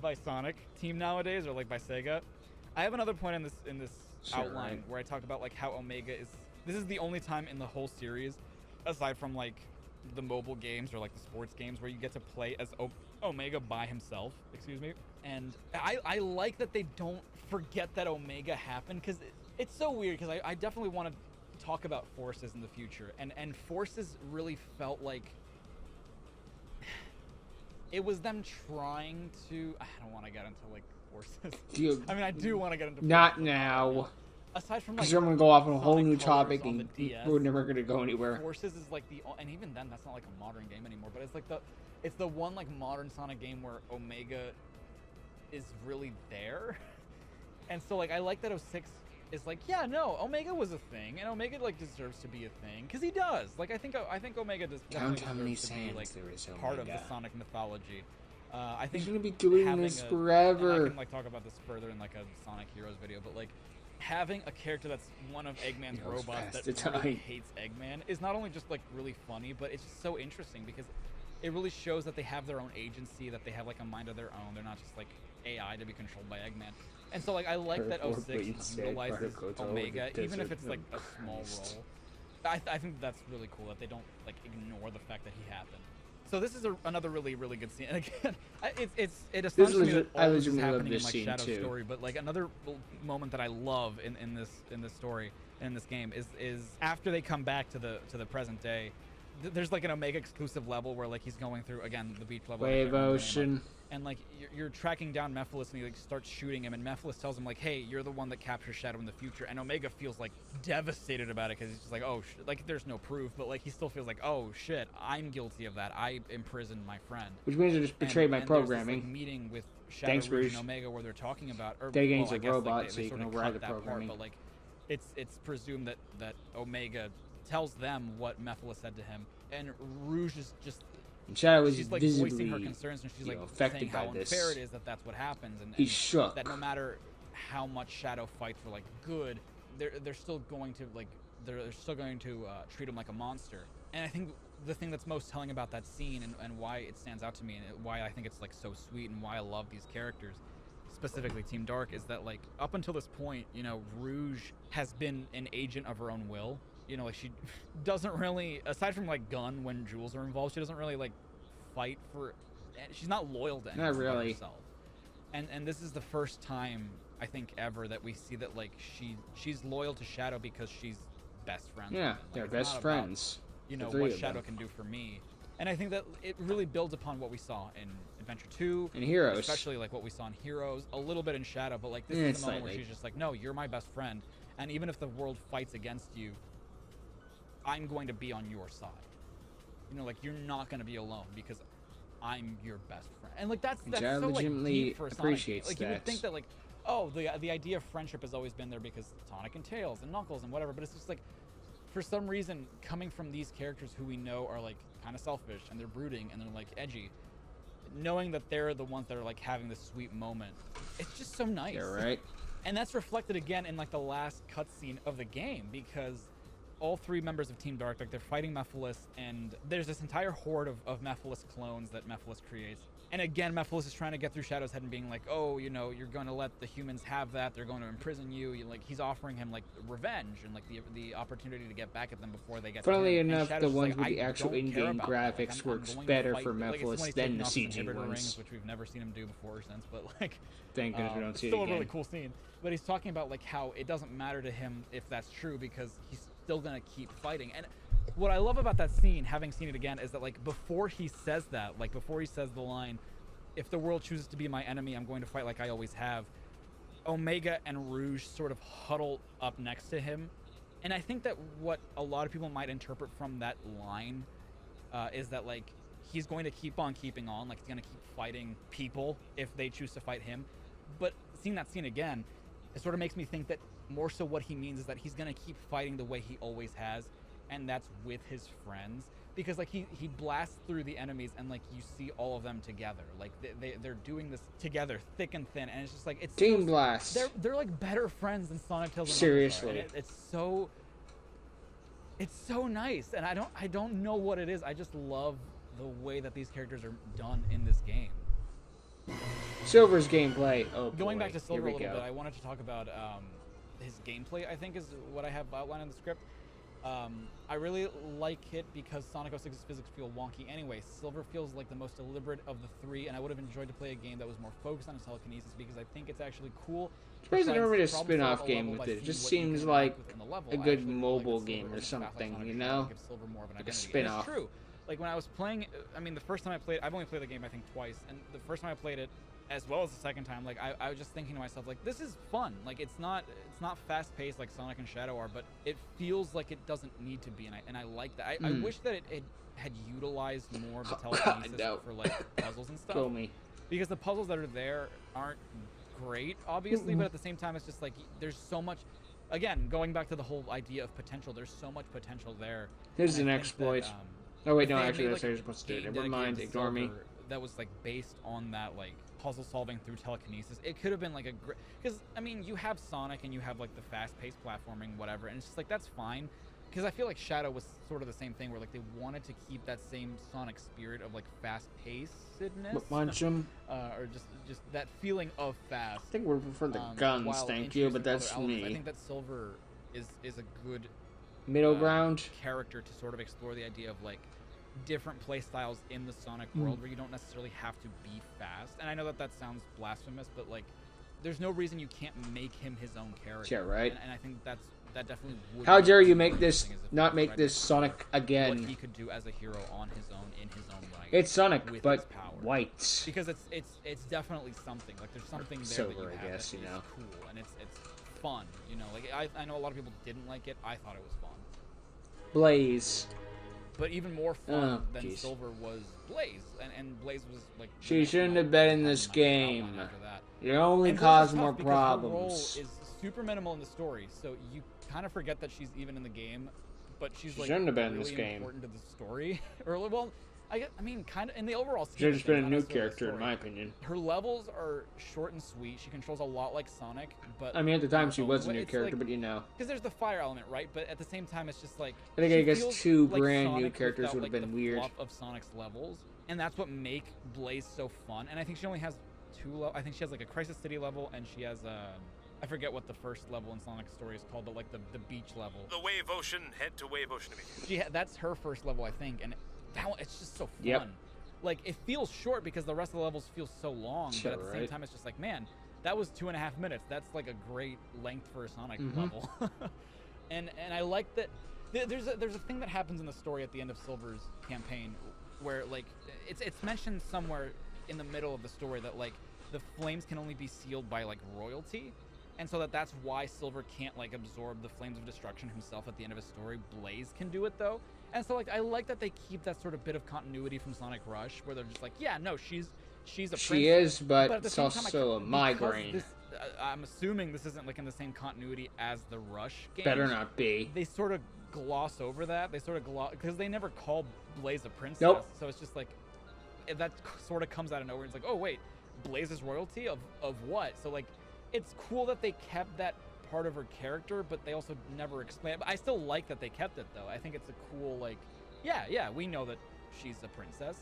by Sonic Team nowadays, or like by Sega. I have another point in this outline where I talked about like how Omega is. This is the only time in the whole series, aside from like the mobile games or like the sports games, where you get to play as Omega by himself. Excuse me. And I like that they don't forget that Omega happened, because it's so weird, because I definitely want to talk about Forces in the future, and Forces really felt like it was them trying to, I don't want to get into like Forces. I mean, I do want to get into Forces. Not now. Aside from like, because I'm going to go off on a whole new topic and we're never going to go anywhere. Forces is like and even then that's not like a modern game anymore, but it's the one like modern Sonic game where Omega is really there. And so like I like that 06 is like, yeah, no, Omega was a thing, and Omega like deserves to be a thing, because he does. Like I think Omega does definitely deserves to be like part of the Sonic mythology. I think he's gonna be doing this forever. I can like talk about this further in like a Sonic Heroes video, but like having a character that's one of Eggman's robots that really hates Eggman is not only just like really funny, but it's just so interesting because it really shows that they have their own agency, that they have like a mind of their own. They're not just like AI to be controlled by Eggman. And so like I like that 06 utilizes Omega, even if it's like a small role. I think that's really cool that they don't like ignore the fact that he happened. So this is another really good scene. And again, it astonishes me that all this is happening in like Shadow's story. But like another moment that I love in this story, in this game, is after they come back to the present day. There's like an Omega exclusive level where like he's going through again the beach level. Wave Ocean. And like you're tracking down Mephiles, and he like starts shooting him, and Mephiles tells him like, "Hey, you're the one that captures Shadow in the future." And Omega feels like devastated about it, because he's just like, "Oh, like there's no proof," but like he still feels like, "Oh shit, I'm guilty of that. I imprisoned my friend." Which means I just betrayed my programming. There's this, like, meeting with Shadow Rouge and Omega where they're talking about, or they gains well, a robot, like, so you sort can of override the cut programming. Part, but like it's presumed that Omega tells them what Mephiles said to him, and Rouge is just. And Shadow is she's like visibly, voicing her concerns, and she's like affected saying how by this. unfair it is that that's what happens, and he's shook. That no matter how much Shadow fights for like good, they're still going to like they're still going to treat him like a monster. And I think the thing that's most telling about that scene and why it stands out to me, and why I think it's like so sweet, and why I love these characters, specifically Team Dark, is that like up until this point, you know, Rouge has been an agent of her own will. You know, like she doesn't really, aside from like Gun when jewels are involved, she doesn't really like fight for. She's not loyal to anyone. Not really. Herself. And this is the first time I think, ever that we see that like she's loyal to Shadow because she's best friends. Yeah, with him. Like, they're it's best not friends. About, you know, what Shadow can do for me. And I think that it really builds upon what we saw in Adventure 2. And Heroes. Especially, like, what we saw in Heroes. A little bit in Shadow, but, like, this is the moment where she's just like, no, you're my best friend. And even if the world fights against you, I'm going to be on your side. You know, like, you're not going to be alone because I'm your best friend. And, like, that's so, like, deep for Sonic. Like, you would think that, like, oh, the idea of friendship has always been there because Sonic and Tails and Knuckles and whatever, but it's just, like, for some reason, coming from these characters who we know are, like, kind of selfish, and they're brooding, and they're, like, edgy, knowing that they're the ones that are, like, having this sweet moment, it's just so nice. You're right. And that's reflected again in, like, the last cutscene of the game, because all three members of Team Dark, like, they're fighting Mephiles, and there's this entire horde of Mephiles clones that Mephiles creates. And again, Mephiles is trying to get through Shadow's head and being like, oh, you know, you're going to let the humans have that. They're going to imprison you. Like, he's offering him, like, revenge and, like, the opportunity to get back at them before they get to him. Funnily enough, the ones with the actual in-game graphics works better for Mephiles than the CG ones. Rings, which we've never seen him do before or since, but, like... Thank goodness we don't see it again. again. Still a really cool scene. But he's talking about, like, how it doesn't matter to him if that's true because he's still going to keep fighting. And what I love about that scene, having seen it again, is that, like, before he says that, like, before he says the line... if the world chooses to be my enemy, I'm going to fight like I always have. Omega and Rouge sort of huddle up next to him. And I think that what a lot of people might interpret from that line is that, like, he's going to keep on keeping on. Like, he's going to keep fighting people if they choose to fight him. But seeing that scene again, it sort of makes me think that more so what he means is that he's going to keep fighting the way he always has. And that's with his friends. Because, like, he blasts through the enemies and, like, you see all of them together. Like, they're doing this together, thick and thin, and it's just like, it's Team Blast. They're like better friends than Sonic, Tails, and Seriously. Knuckles are. And it's so nice, and I don't know what it is. I just love the way that these characters are done in this game. Silver's gameplay. Oh, Going boy. back to Silver a little go. bit, I wanted to talk about his gameplay, I think, is what I have outlined in the script. I really like it because Sonic 06's physics feel wonky anyway. Silver feels like the most deliberate of the three, and I would have enjoyed to play a game that was more focused on his telekinesis because I think it's actually cool. Surprised they never made a spin-off game with it. It just seems like a good mobile game or something, you know? Like a spin-off. It's true. Like, when I was playing, I mean, the first time I played, I've only played the game, I think, twice, and the first time I played it, as well as the second time, like, I was just thinking to myself, like, this is fun. Like, it's not fast-paced like Sonic and Shadow are, but it feels like it doesn't need to be, and I like that. I wish that it had utilized more of the telekinesis for, like, puzzles and stuff. Kill me. Because the puzzles that are there aren't great, obviously, but at the same time, it's just, like, there's so much... Again, going back to the whole idea of potential, there's so much potential there. Here's an exploit. Oh, wait, no, actually, that's how you're supposed to do it. Never mind, ignore me. That was, like, based on that, like, puzzle solving through telekinesis. It could have been like a great, because I mean, you have Sonic and you have like the fast-paced platforming, whatever, and it's just like, that's fine. Because I feel like Shadow was sort of the same thing, where like they wanted to keep that same Sonic spirit of like fast-pacedness, punch him, or just that feeling of fast. I think we're for the guns, thank you, but that's me. I think that Silver is a good middle ground character to sort of explore the idea of like different play styles in the Sonic world where you don't necessarily have to be fast. And I know that sounds blasphemous, but like there's no reason you can't make him his own character. Yeah, right. And I think that definitely would. How dare you make this not make this Sonic again? What he could do as a hero on his own, in his own right. It's Sonic, but white. Because it's definitely something. Like there's something there Silver, that you have I guess, that you know. is cool and it's fun. You know, like I know a lot of people didn't like it. I thought it was fun. Blaze. But even more fun than Silver was Blaze, and Blaze was like. She shouldn't have been in this game. You only cause more problems. Her role is super minimal in the story, so you kind of forget that she's even in the game. But she's like shouldn't have been really in this game. Important to the story. Or well, I mean, kind of in the overall. Should have just been a new character, in my opinion. Her levels are short and sweet. She controls a lot like Sonic, but I mean, at the time she was a new character, like, but you know. Because there's the fire element, right? But at the same time, it's just like I think I guess two like brand Sonic new characters would have like been the weird. Fluff of Sonic's levels, and that's what make Blaze so fun. And I think she only has two. I think she has like a Crisis City level, and she has a. I forget what the first level in Sonic's story is called, but like the beach level. The Wave Ocean, head to Wave Ocean immediately. That's her first level, I think, and that one, it's just so fun. Yep. Like, it feels short because the rest of the levels feel so long, Sure, but at the same time, it's just like, man, that was 2.5 minutes. That's like a great length for a Sonic level. and I like that there's a thing that happens in the story at the end of Silver's campaign where like it's mentioned somewhere in the middle of the story that like the flames can only be sealed by like royalty. And so that's why Silver can't like absorb the flames of destruction himself at the end of his story. Blaze can do it though. And so like I like that they keep that sort of bit of continuity from Sonic Rush where they're just like, yeah, no, she's a princess. She is, but it's also a migraine. I'm assuming this isn't like in the same continuity as the Rush games. Better not be. They sort of gloss over that. They sort of because they never call Blaze a princess. Nope. So it's just like that sort of comes out of nowhere. It's like, oh wait, Blaze is royalty of what? So like it's cool that they kept that part of her character, but they also never explain it. But I still like that they kept it though. I think it's a cool like, yeah, we know that she's a princess,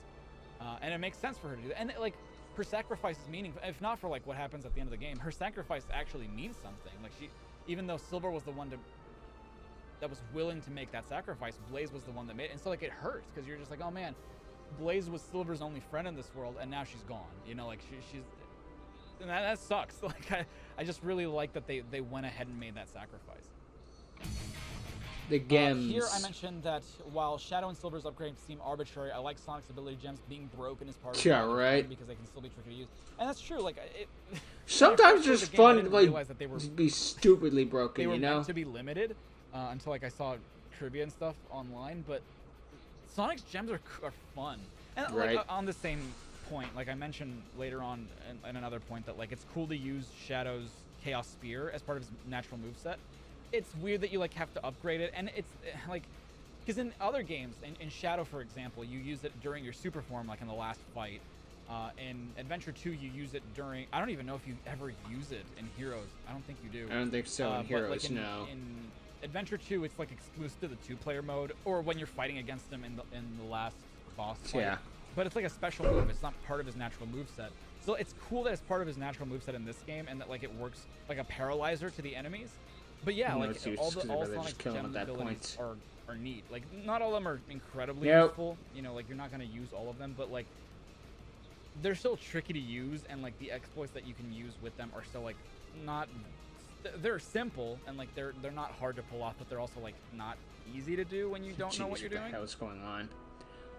and it makes sense for her to do that. And like her sacrifice is meaningful. If not for like what happens at the end of the game, her sacrifice actually means something. Like even though Silver was the one that was willing to make that sacrifice, Blaze was the one that made it. And so like it hurts because you're just like, oh man, Blaze was Silver's only friend in this world, and now she's gone. You know, like she's. And that sucks. Like I just really like that they went ahead and made that sacrifice. The gems. Here I mentioned that while Shadow and Silver's upgrades seem arbitrary, I like Sonic's ability gems being broken as part of right. because they can still be tricky to use. And that's true. Like sometimes it's just fun to like be stupidly broken. They were you know, meant to be limited until like I saw trivia and stuff online. But Sonic's gems are fun. And like on the same point, like I mentioned later on in another point, that like it's cool to use Shadow's Chaos Spear as part of his natural moveset. It's weird that you like have to upgrade it, and it's like because in other games, in Shadow for example, you use it during your super form, like in the last fight. In Adventure 2, you use it during. I don't even know if you ever use it in Heroes. I don't think you do. I don't think so in Heroes. Like no. In Adventure 2, it's like exclusive to the 2-player mode, or when you're fighting against them in the last boss fight. Yeah. But it's like a special move. It's not part of his natural moveset. So it's cool that it's part of his natural moveset in this game, and that like it works like a paralyzer to the enemies. But yeah, like all Sonic's gem abilities are neat. Like not all of them are incredibly useful. You know, like you're not gonna use all of them, but like they're still tricky to use, and like the exploits that you can use with them are still like not. They're simple and like they're not hard to pull off, but they're also like not easy to do when you don't know what you're doing. What the hell's going on?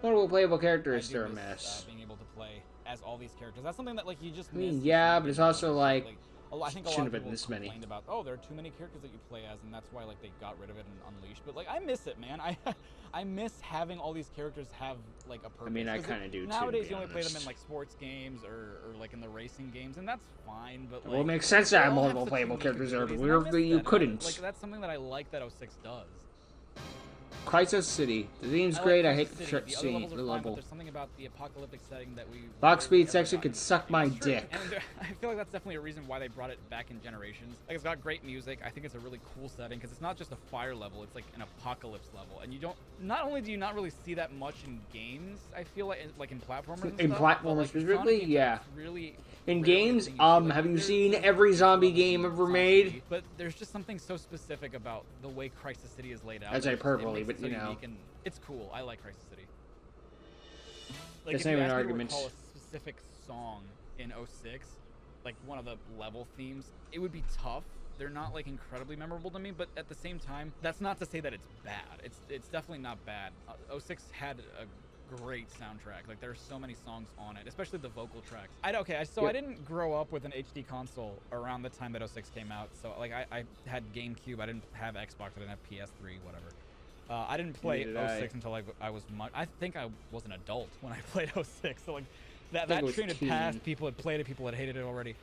Multiple playable characters are a mess. Being able to play as all these characters, that's something that like you just. I mean, yeah, but it's also like I think a lot shouldn't of have people been this many. complained about, oh, there are too many characters that you play as, and that's why like they got rid of it in Unleashed. But like I miss it, man. I miss having all these characters have like a purpose. I mean, I kind of do too. Nowadays, you only play them in like sports games or like in the racing games, and that's fine. But like, well, it makes sense to have multiple playable characters everywhere, but you couldn't. Like that's something that I like that 06 does. Crisis City. The theme's great. I hate the scene, the level. There's something about the apocalyptic setting that we. Lock speed section could suck my dick. And I feel like that's definitely a reason why they brought it back in Generations. Like it's got great music. I think it's a really cool setting because it's not just a fire level. It's like an apocalypse level, and you don't. Not only do you not really see that much in games, I feel like in platformers. And in stuff, platformers like specifically, yeah. Really. In games, have you seen every zombie game ever made? But there's just something so specific about the way Crisis City is laid out. That's hyperbole, but you know. And it's cool. I like Crisis City. Like, that's not even an argument. If you were to recall a specific song in 06, like one of the level themes, it would be tough. They're not like incredibly memorable to me, but at the same time, that's not to say that it's bad. It's definitely not bad. 06 had a great soundtrack. Like there's so many songs on it, especially the vocal tracks. I didn't grow up with an HD console around the time that 06 came out. So like I had GameCube. I didn't have Xbox. I didn't have PS3. Whatever. I didn't play 06 until I was much. I think I was an adult when I played 06. So like that train had passed. People had played it. People had hated it already,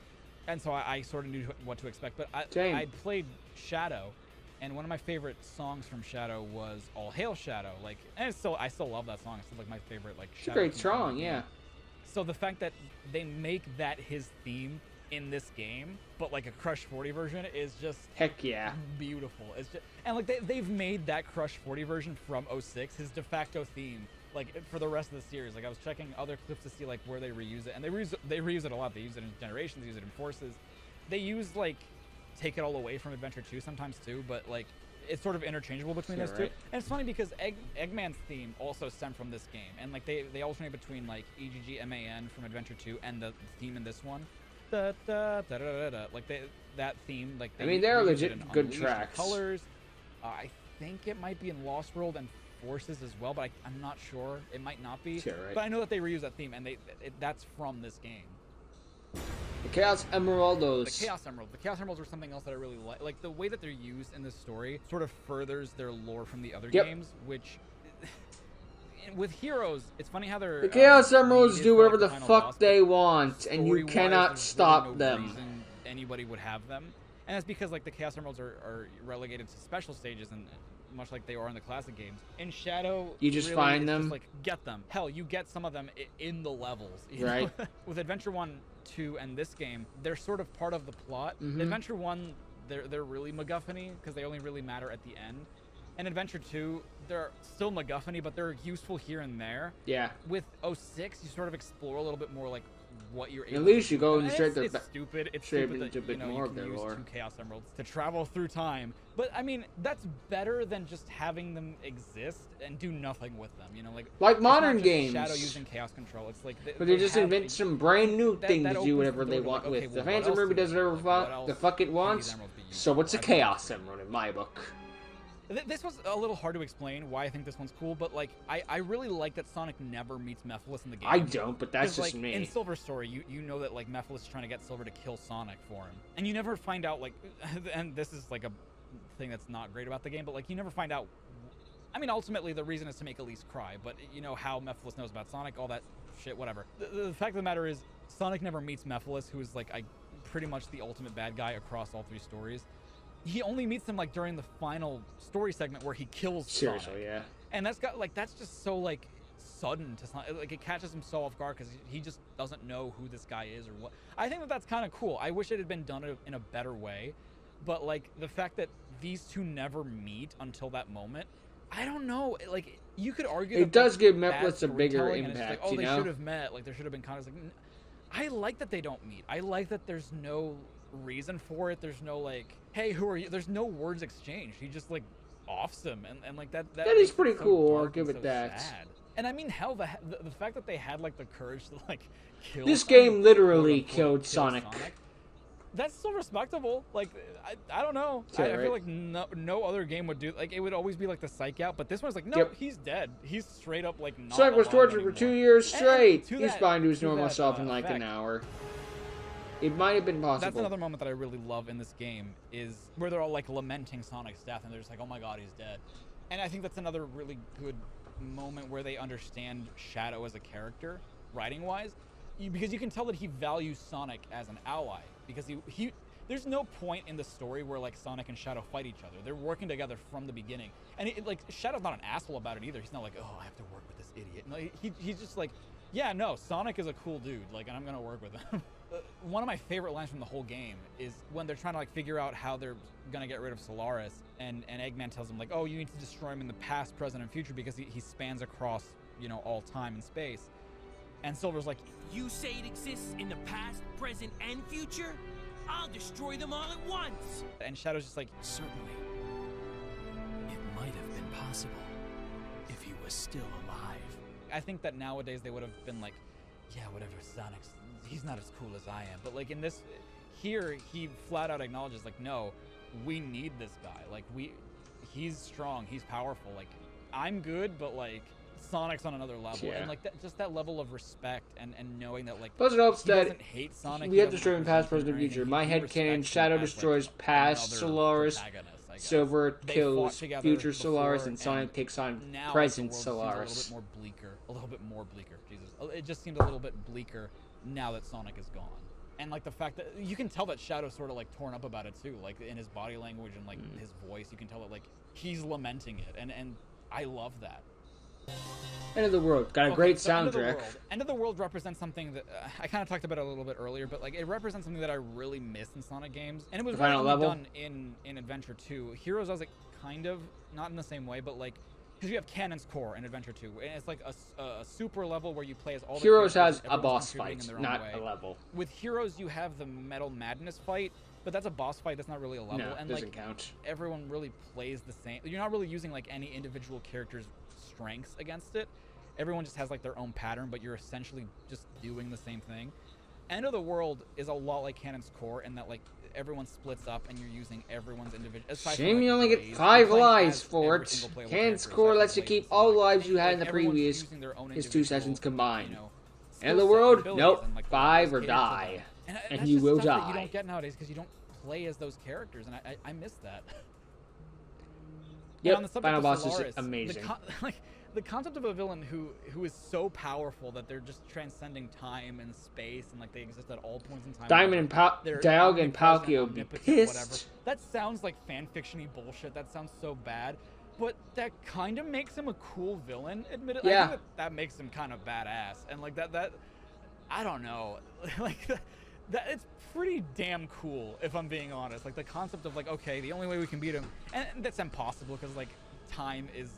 and so I sort of knew what to expect. But I played Shadow. And one of my favorite songs from Shadow was "All Hail Shadow." Like, and I still love that song. It's still like my favorite. Like, it's a great song, yeah. So the fact that they make that his theme in this game, but like a Crush 40 version, is just heck yeah, beautiful. It's just, and like they've made that Crush 40 version from 06 his de facto theme, like for the rest of the series. Like I was checking other clips to see like where they reuse it, and they reuse it a lot. They use it in Generations, they use it in Forces. They use like. Take it all away from Adventure 2 sometimes too, but like it's sort of interchangeable between those two. And it's funny because Eggman's theme also stemmed from this game, and like they alternate between like EGG MAN from Adventure 2 and the theme in this one. da da da da da, like that theme. Like I mean, they're legit good tracks. Colors. I think it might be in Lost World and Forces as well, but I'm not sure. It might not be. Sure, right. But I know that they reuse that theme, and that's from this game. The Chaos Emeraldos. The Chaos Emeralds. The Chaos Emeralds are something else that I really like. Like, the way that they're used in this story sort of furthers their lore from the other games, which... With Heroes, it's funny how they're... The Chaos Emeralds do whatever the fuck they want, and you cannot stop them. Anybody would have them. And that's because, like, the Chaos Emeralds are relegated to special stages, and much like they are in the classic games. In Shadow, you just really find them? Just, like, get them. Hell, you get some of them in the levels. Right. With Adventure 1, 2, and this game, they're sort of part of the plot. Adventure 1, they're really MacGuffin-y, because they only really matter at the end. And Adventure 2, they're still MacGuffin-y, but they're useful here and there. Yeah. With 06, you sort of explore a little bit more, like, what you're able At least you go and straight there. It's stupid. It's stupid that, you know, you can use 2 Chaos Emeralds to travel through time. But, I mean, that's better than just having them exist and do nothing with them, you know? Like modern games. Shadow using Chaos Control. It's like... But they just invent some brand new thing to do whatever they want with. The Phantom Ruby does whatever the fuck it wants, so it's a Chaos Emerald in my book. This was a little hard to explain why I think this one's cool, but, like, I really like that Sonic never meets Mephiles in the game. I don't, but that's just like, me. In Silver Story, you know that, like, Mephiles is trying to get Silver to kill Sonic for him. And you never find out, like, and this is, like, a thing that's not great about the game, but, like, you never find out... I mean, ultimately, the reason is to make Elise cry, but, you know, how Mephiles knows about Sonic, all that shit, whatever. The fact of the matter is, Sonic never meets Mephiles, who is, like, pretty much the ultimate bad guy across all 3 stories. He only meets him, like, during the final story segment where he kills Sonic. Seriously, yeah. And that's got, like, that's just so, like, sudden to Sonic. Like, it catches him so off guard because he just doesn't know who this guy is or what. I think that that's kind of cool. I wish it had been done in a better way. But, like, the fact that these two never meet until that moment, I don't know. Like, you could argue it does give Mephiles a bigger impact, like, you know? They should have met. Like, there should have been context. Like, I like that they don't meet. I like that there's no reason for it. There's no, like, hey, who are you? There's no words exchanged. He just, like, offs him, and like that is pretty cool. I'll give it that. Sad. And I mean, hell, the fact that they had, like, the courage to, like, kill this Sonic, game literally killed Sonic. That's still respectable. Like, I don't know. I feel like no other game would do. Like, it would always be like the psych out, but this one's like, no, he's dead. He's straight up like not. Sonic was tortured for 2 years straight. He's fine to his normal self in like an hour. It might have been possible. That's another moment that I really love in this game, is where they're all, like, lamenting Sonic's death, and they're just like, oh my god, he's dead. And I think that's another really good moment where they understand Shadow as a character, writing-wise, because you can tell that he values Sonic as an ally, because he there's no point in the story where, like, Sonic and Shadow fight each other. They're working together from the beginning. And, like, Shadow's not an asshole about it either. He's not like, oh, I have to work with this idiot. No, he's just like, yeah, no, Sonic is a cool dude, like, and I'm gonna work with him. One of my favorite lines from the whole game is when they're trying to, like, figure out how they're gonna get rid of Solaris, and Eggman tells them, like, oh, you need to destroy him in the past, present, and future because he spans across, you know, all time and space. And Silver's like, you say it exists in the past, present, and future? I'll destroy them all at once! And Shadow's just like, certainly. It might have been possible if he was still alive. I think that nowadays they would have been like, yeah, whatever, Sonic's, he's not as cool as I am. But, like, in this, here, he flat out acknowledges, like, no, we need this guy. Like, he's strong, he's powerful. Like, I'm good, but, like, Sonic's on another level. Yeah. And, like, just that level of respect and knowing that, like, Blizzard hopes he doesn't hate Sonic. We have destroyed past, present, and future. My headcanon, Shadow destroys past Solaris, Silver kills future Solaris, and Sonic takes on present Solaris. A little bit more bleaker, Jesus. It just seemed a little bit bleaker now that Sonic is gone. And, like, the fact that you can tell that Shadow's sort of, like, torn up about it too, like, in his body language and, like, his voice, you can tell that, like, he's lamenting it, and I love that. End of the World got a great soundtrack. End of the World represents something that I kind of talked about it a little bit earlier, but, like, it represents something that I really miss in Sonic games, and it was really done in Adventure 2. Heroes, I was like, kind of not in the same way, but, like, because you have Canon's Core in Adventure 2, and it's like a super level where you play as all the Heroes has a boss fight, not a level. With Heroes, you have the Metal Madness fight, but that's a boss fight. That's not really a level. No, and, doesn't like, count. Everyone really plays the same. You're not really using, like, any individual character's strengths against it. Everyone just has, like, their own pattern, but you're essentially just doing the same thing. End of the World is a lot like Canon's Core in that like everyone splits up and you're using everyone's individual. Shame you only get 5 lives for it. Canon's Core lets you keep all the lives you had in the previous his 2 sessions combined. You know, End of the World? Nope. and, like, 5 or those die. and And you will stuff that you die. don't get nowadays because you don't play as those characters, and I miss that. And on the Yep, subject final of boss Solaris, is amazing. The concept of a villain who is so powerful that they're just transcending time and space and like they exist at all points in time. Diamond and They're Dialga and omnipresent, Palkia would be omnipotent, pissed. whatever. That sounds like fanfiction-y bullshit. That sounds so bad. But that kind of makes him a cool villain, admittedly. Yeah. I think that makes him kind of badass. And like that I don't know. Like that it's pretty damn cool if I'm being honest. Like the concept of like, okay, the only way we can beat him, and that's impossible because like time is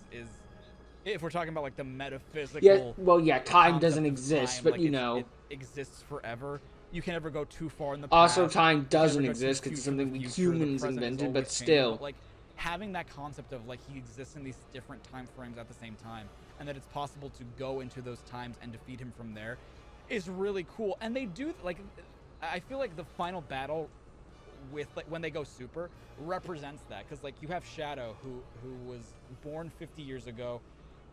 if we're talking about like the metaphysical. Yeah, well, yeah, time concept doesn't of exist, time, but like you it's- know. it exists forever. You can never go too far in the Also, past. time You can doesn't never go too exist 'cause it's future, something the we future, the humans present is invented, but always changing. still. But, like having that concept of like he exists in these different time frames at the same time, and that it's possible to go into those times and defeat him from there, is really cool. And they do like, I feel like the final battle with like when they go super represents that, because like you have Shadow who was born 50 years ago.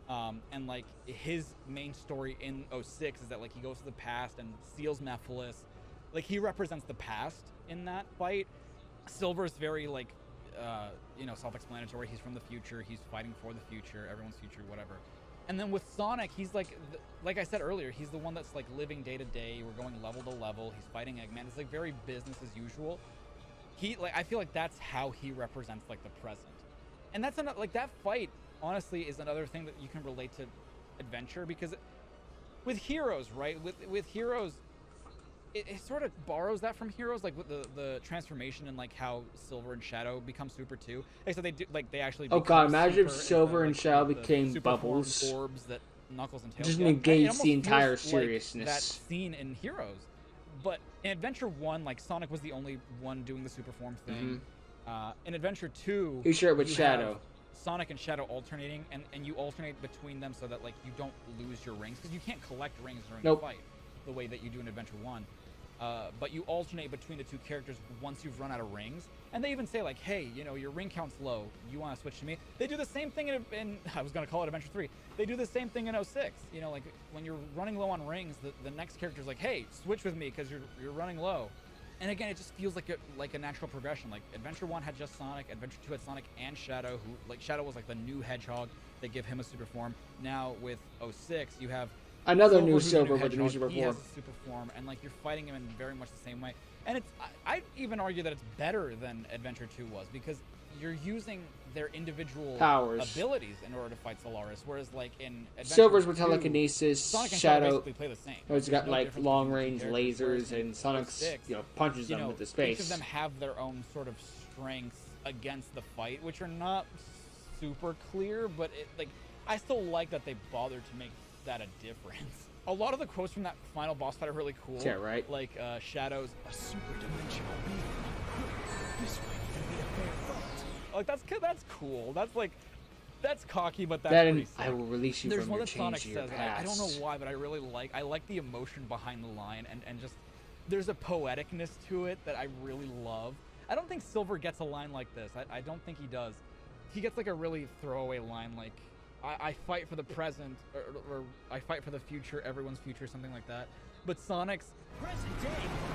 And like his main story in 06 is that like he goes to the past and steals Mephiles. Like he represents the past in that fight. Silver's very like you know, self-explanatory. He's from the future. He's fighting for the future, everyone's future, whatever. And then with Sonic, he's like I said earlier, he's the one that's like living day to day. We're going level to level. He's fighting Eggman. It's like very business as usual. I feel like that's how he represents like the present. And that's not like that fight. Honestly, is another thing that you can relate to Adventure, because with Heroes, right? With Heroes, it sort of borrows that from Heroes, like with the transformation and like how Silver and Shadow become super too. Like, so they do like they actually. Oh god, become imagine if super Silver the, and like, Shadow the became super bubbles. formed orbs that Knuckles and Tails Just get. negates It almost the entire feels like seriousness. that scene in Heroes, but in Adventure 1, like Sonic was the only one doing the super form thing. In Adventure 2, You share it with you Shadow. have Sonic and Shadow alternating, and you alternate between them so that like you don't lose your rings, because you can't collect rings during Nope. the fight the way that you do in Adventure 1. But you alternate between the two characters once you've run out of rings, and they even say like, hey, you know, your ring count's low, you want to switch to me? They do the same thing in I was gonna call it Adventure 3. They do the same thing in 06. You know, like when you're running low on rings, the next character's like, hey, switch with me because you're running low. And again, it just feels like a natural progression. Like Adventure 1 had just Sonic, Adventure 2 had Sonic and Shadow, who like Shadow was like the new Hedgehog. They give him a super form. Now with 06, you have Another Silver, new who's the Silver with a new Hedgehog. super He has form. a super form, and like you're fighting him in very much the same way. And it's I even argue that it's better than Adventure 2 was, because you're using their individual Powers. abilities in order to fight Solaris, whereas like in Adventure Silver's with 2, telekinesis, Sonic and Shadow. basically play the same. He's got There's no like difference long between range the two characters, whereas lasers, in and Sonic's 06, punches you them know, with the space. each of them have their own sort of strengths against the fight, which are not super clear, but it, like I still like that they bothered to make that a difference. A lot of the quotes from that final boss fight are really cool. Yeah, right. Like Shadow's A super-dimensional being. This might even be a fair fight. like that's cool. That's cocky, but that's That pretty and sick. I will release you There's from one your that Sonic change to your says, and I don't know past. why, but I really like the emotion behind the line, and just there's a poeticness to it that I really love. I don't think Silver gets a line like this. I don't think he does. He gets like a really throwaway line like, I fight for the present, or I fight for the future, everyone's future, something like that. But Sonic's, Present day,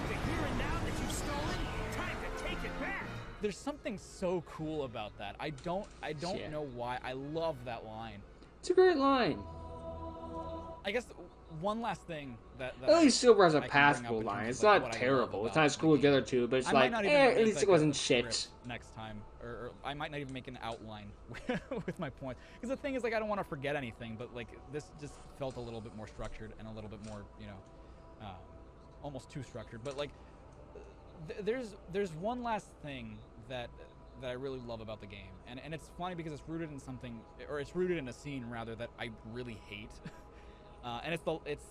the here and now that you've stolen, time to take it back. there's something so cool about that. I don't Yeah. know why. I love that line. It's a great line. I guess one last thing that At least Silver has a I can bring up passable in line. terms It's of, like, not what I love terrible. It's about not as cool as the the other game. two, but it's I like, might not even at make, least like, it wasn't a shit. script next time, or I might not even make an outline with my points. Because the thing is, like, I don't want to forget anything, but like this just felt a little bit more structured and a little bit more, you know, almost too structured. But like, there's one last thing that I really love about the game, and it's funny because it's rooted in something, or it's rooted in a scene rather, that I really hate. And it's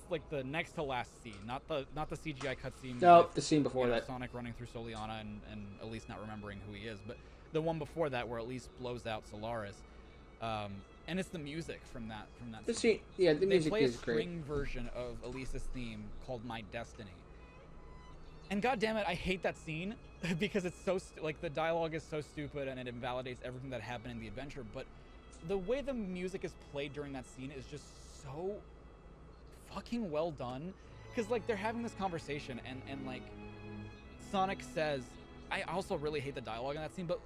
like the next to last scene, not the CGI cutscene. Nope, with, the scene before you know, that. Sonic running through Soliana and Elise not remembering who he is, but the one before that where Elise blows out Solaris, and it's the music from that The scene. scene, yeah, the They music play a is great. string version of Elise's theme called "My Destiny," And god damn it, I hate that scene because it's so like the dialogue is so stupid and it invalidates everything that happened in the adventure. But the way the music is played during that scene is just so fucking well done. Because like they're having this conversation and like Sonic says, I also really hate the dialogue in that scene, but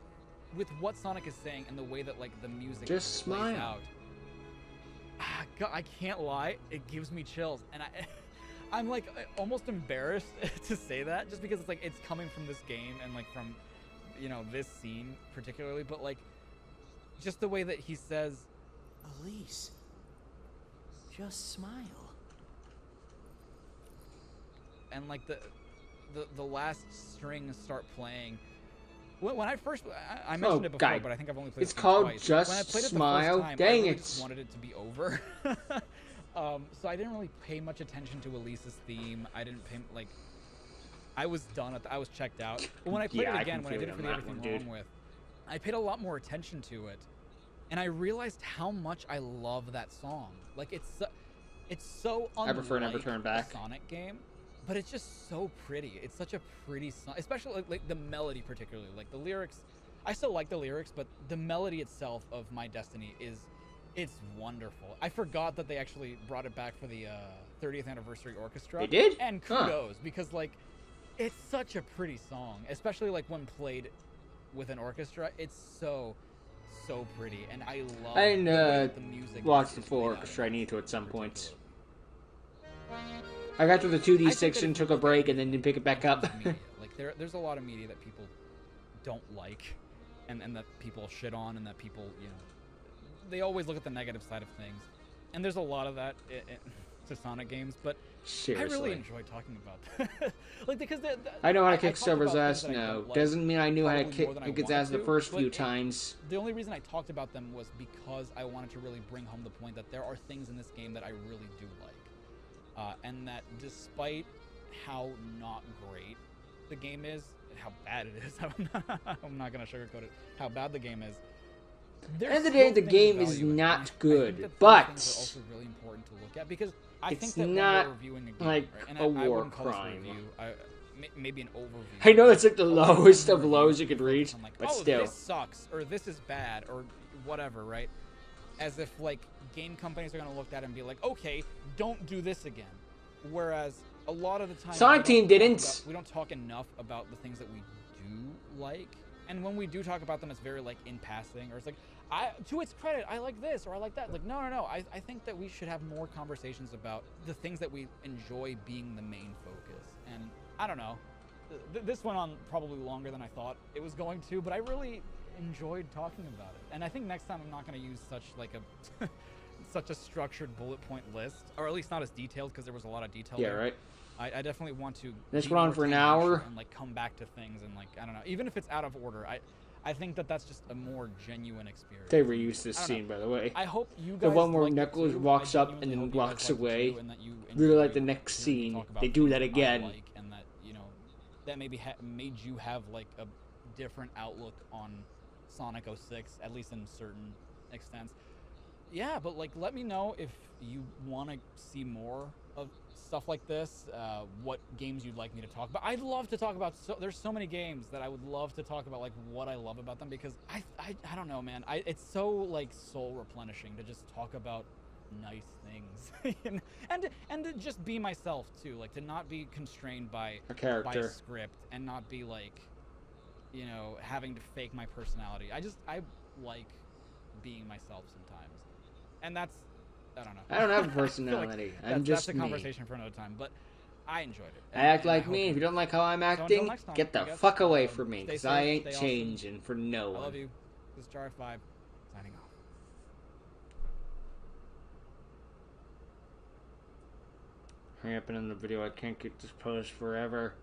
with what Sonic is saying and the way that like the music just plays smile out, God, I can't lie, it gives me chills, and I'm like almost embarrassed to say that just because it's like it's coming from this game and like from, you know, this scene particularly, but like just the way that he says, Elise, just smile. And like the last strings start playing. When I first, I mentioned it before, but I think I've only played it called twice. Just when I played Smile. It the first time, Dang I really it! just wanted it to be over. So I didn't really pay much attention to Elise's theme. I didn't pay like. I was done. I was checked out. But when I played it again, when I did it for the Everything Wrong With, I paid a lot more attention to it, and I realized how much I love that song. Like it's so unlike I prefer Never Turn Back. a Sonic game. But it's just so pretty. It's such a pretty song, especially like the melody particularly. Like the lyrics, I still like the lyrics, but the melody itself of My Destiny it's wonderful. I forgot that they actually brought it back for the 30th anniversary orchestra. They did? And kudos, because like it's such a pretty song, especially like when played with an orchestra. It's so pretty, and I love the music. Watched the full orchestra. I need to at some point. I got to the 2D section, took a break, and then didn't pick it back up. Like there's a lot of media that people don't like, and that people shit on, and that people, you know, they always look at the negative side of things, and there's a lot of that to Sonic games. But Seriously. I really enjoy talking about that. Like because I know how to kick server's ass now. Doesn't mean I knew how to kick its ass the first few times. The only reason I talked about them was because I wanted to really bring home the point that there are things in this game that I really do like. And that despite how not great the game is, how bad it is, I'm not going to sugarcoat it, how bad the game is. At the end of the day, the game is not good, but things are also really important to look at because I it's think that not when we're reviewing a game, like right, and a I war wouldn't call this a crime. review, maybe an overview. I know that's like the lowest of lows you could reach, Like, but oh, still. this sucks, or this is bad, or whatever, right? As if like game companies are going to look at it and be like, okay, don't do this again. Whereas a lot of the time, Sonic Team didn't. We don't talk enough about the things that we do like, and when we do talk about them, it's very like in passing, or it's like, to its credit, I like this or I like that. Like, no. I think that we should have more conversations about the things that we enjoy being the main focus. And I don't know, this went on probably longer than I thought it was going to, but I really enjoyed talking about it. And I think next time I'm not going to use such like a such a structured bullet point list, or at least not as detailed, because there was a lot of detail there. Right. I definitely want to this went on for an hour and like come back to things and like I don't know, even if it's out of order, I think that that's just a more genuine experience. They reused this scene, by the way. I hope you guys the one where like Knuckles walks up and then walks away. Really like the next scene. They do that again. And that, you know, that maybe made you have like a different outlook on Sonic 06, at least in certain extents. Yeah, but like, let me know if you want to see more of stuff like this, what games you'd like me to talk about. I'd love to talk about, there's so many games that I would love to talk about, like what I love about them, because I don't know, man. It's so like soul replenishing to just talk about nice things and to just be myself too, like to not be constrained by a character, by script, and not be like, you know, having to fake my personality. I like being myself sometimes, and that's, I don't know. I don't have a personality. Like I'm just that's a me. conversation for another time, but I enjoyed it. I act like me. If you don't like how I'm acting, get the fuck away from me, because I ain't changing for no one. I love you. This is Jar5, signing off. Hurry up and end the video. I can't keep this post forever.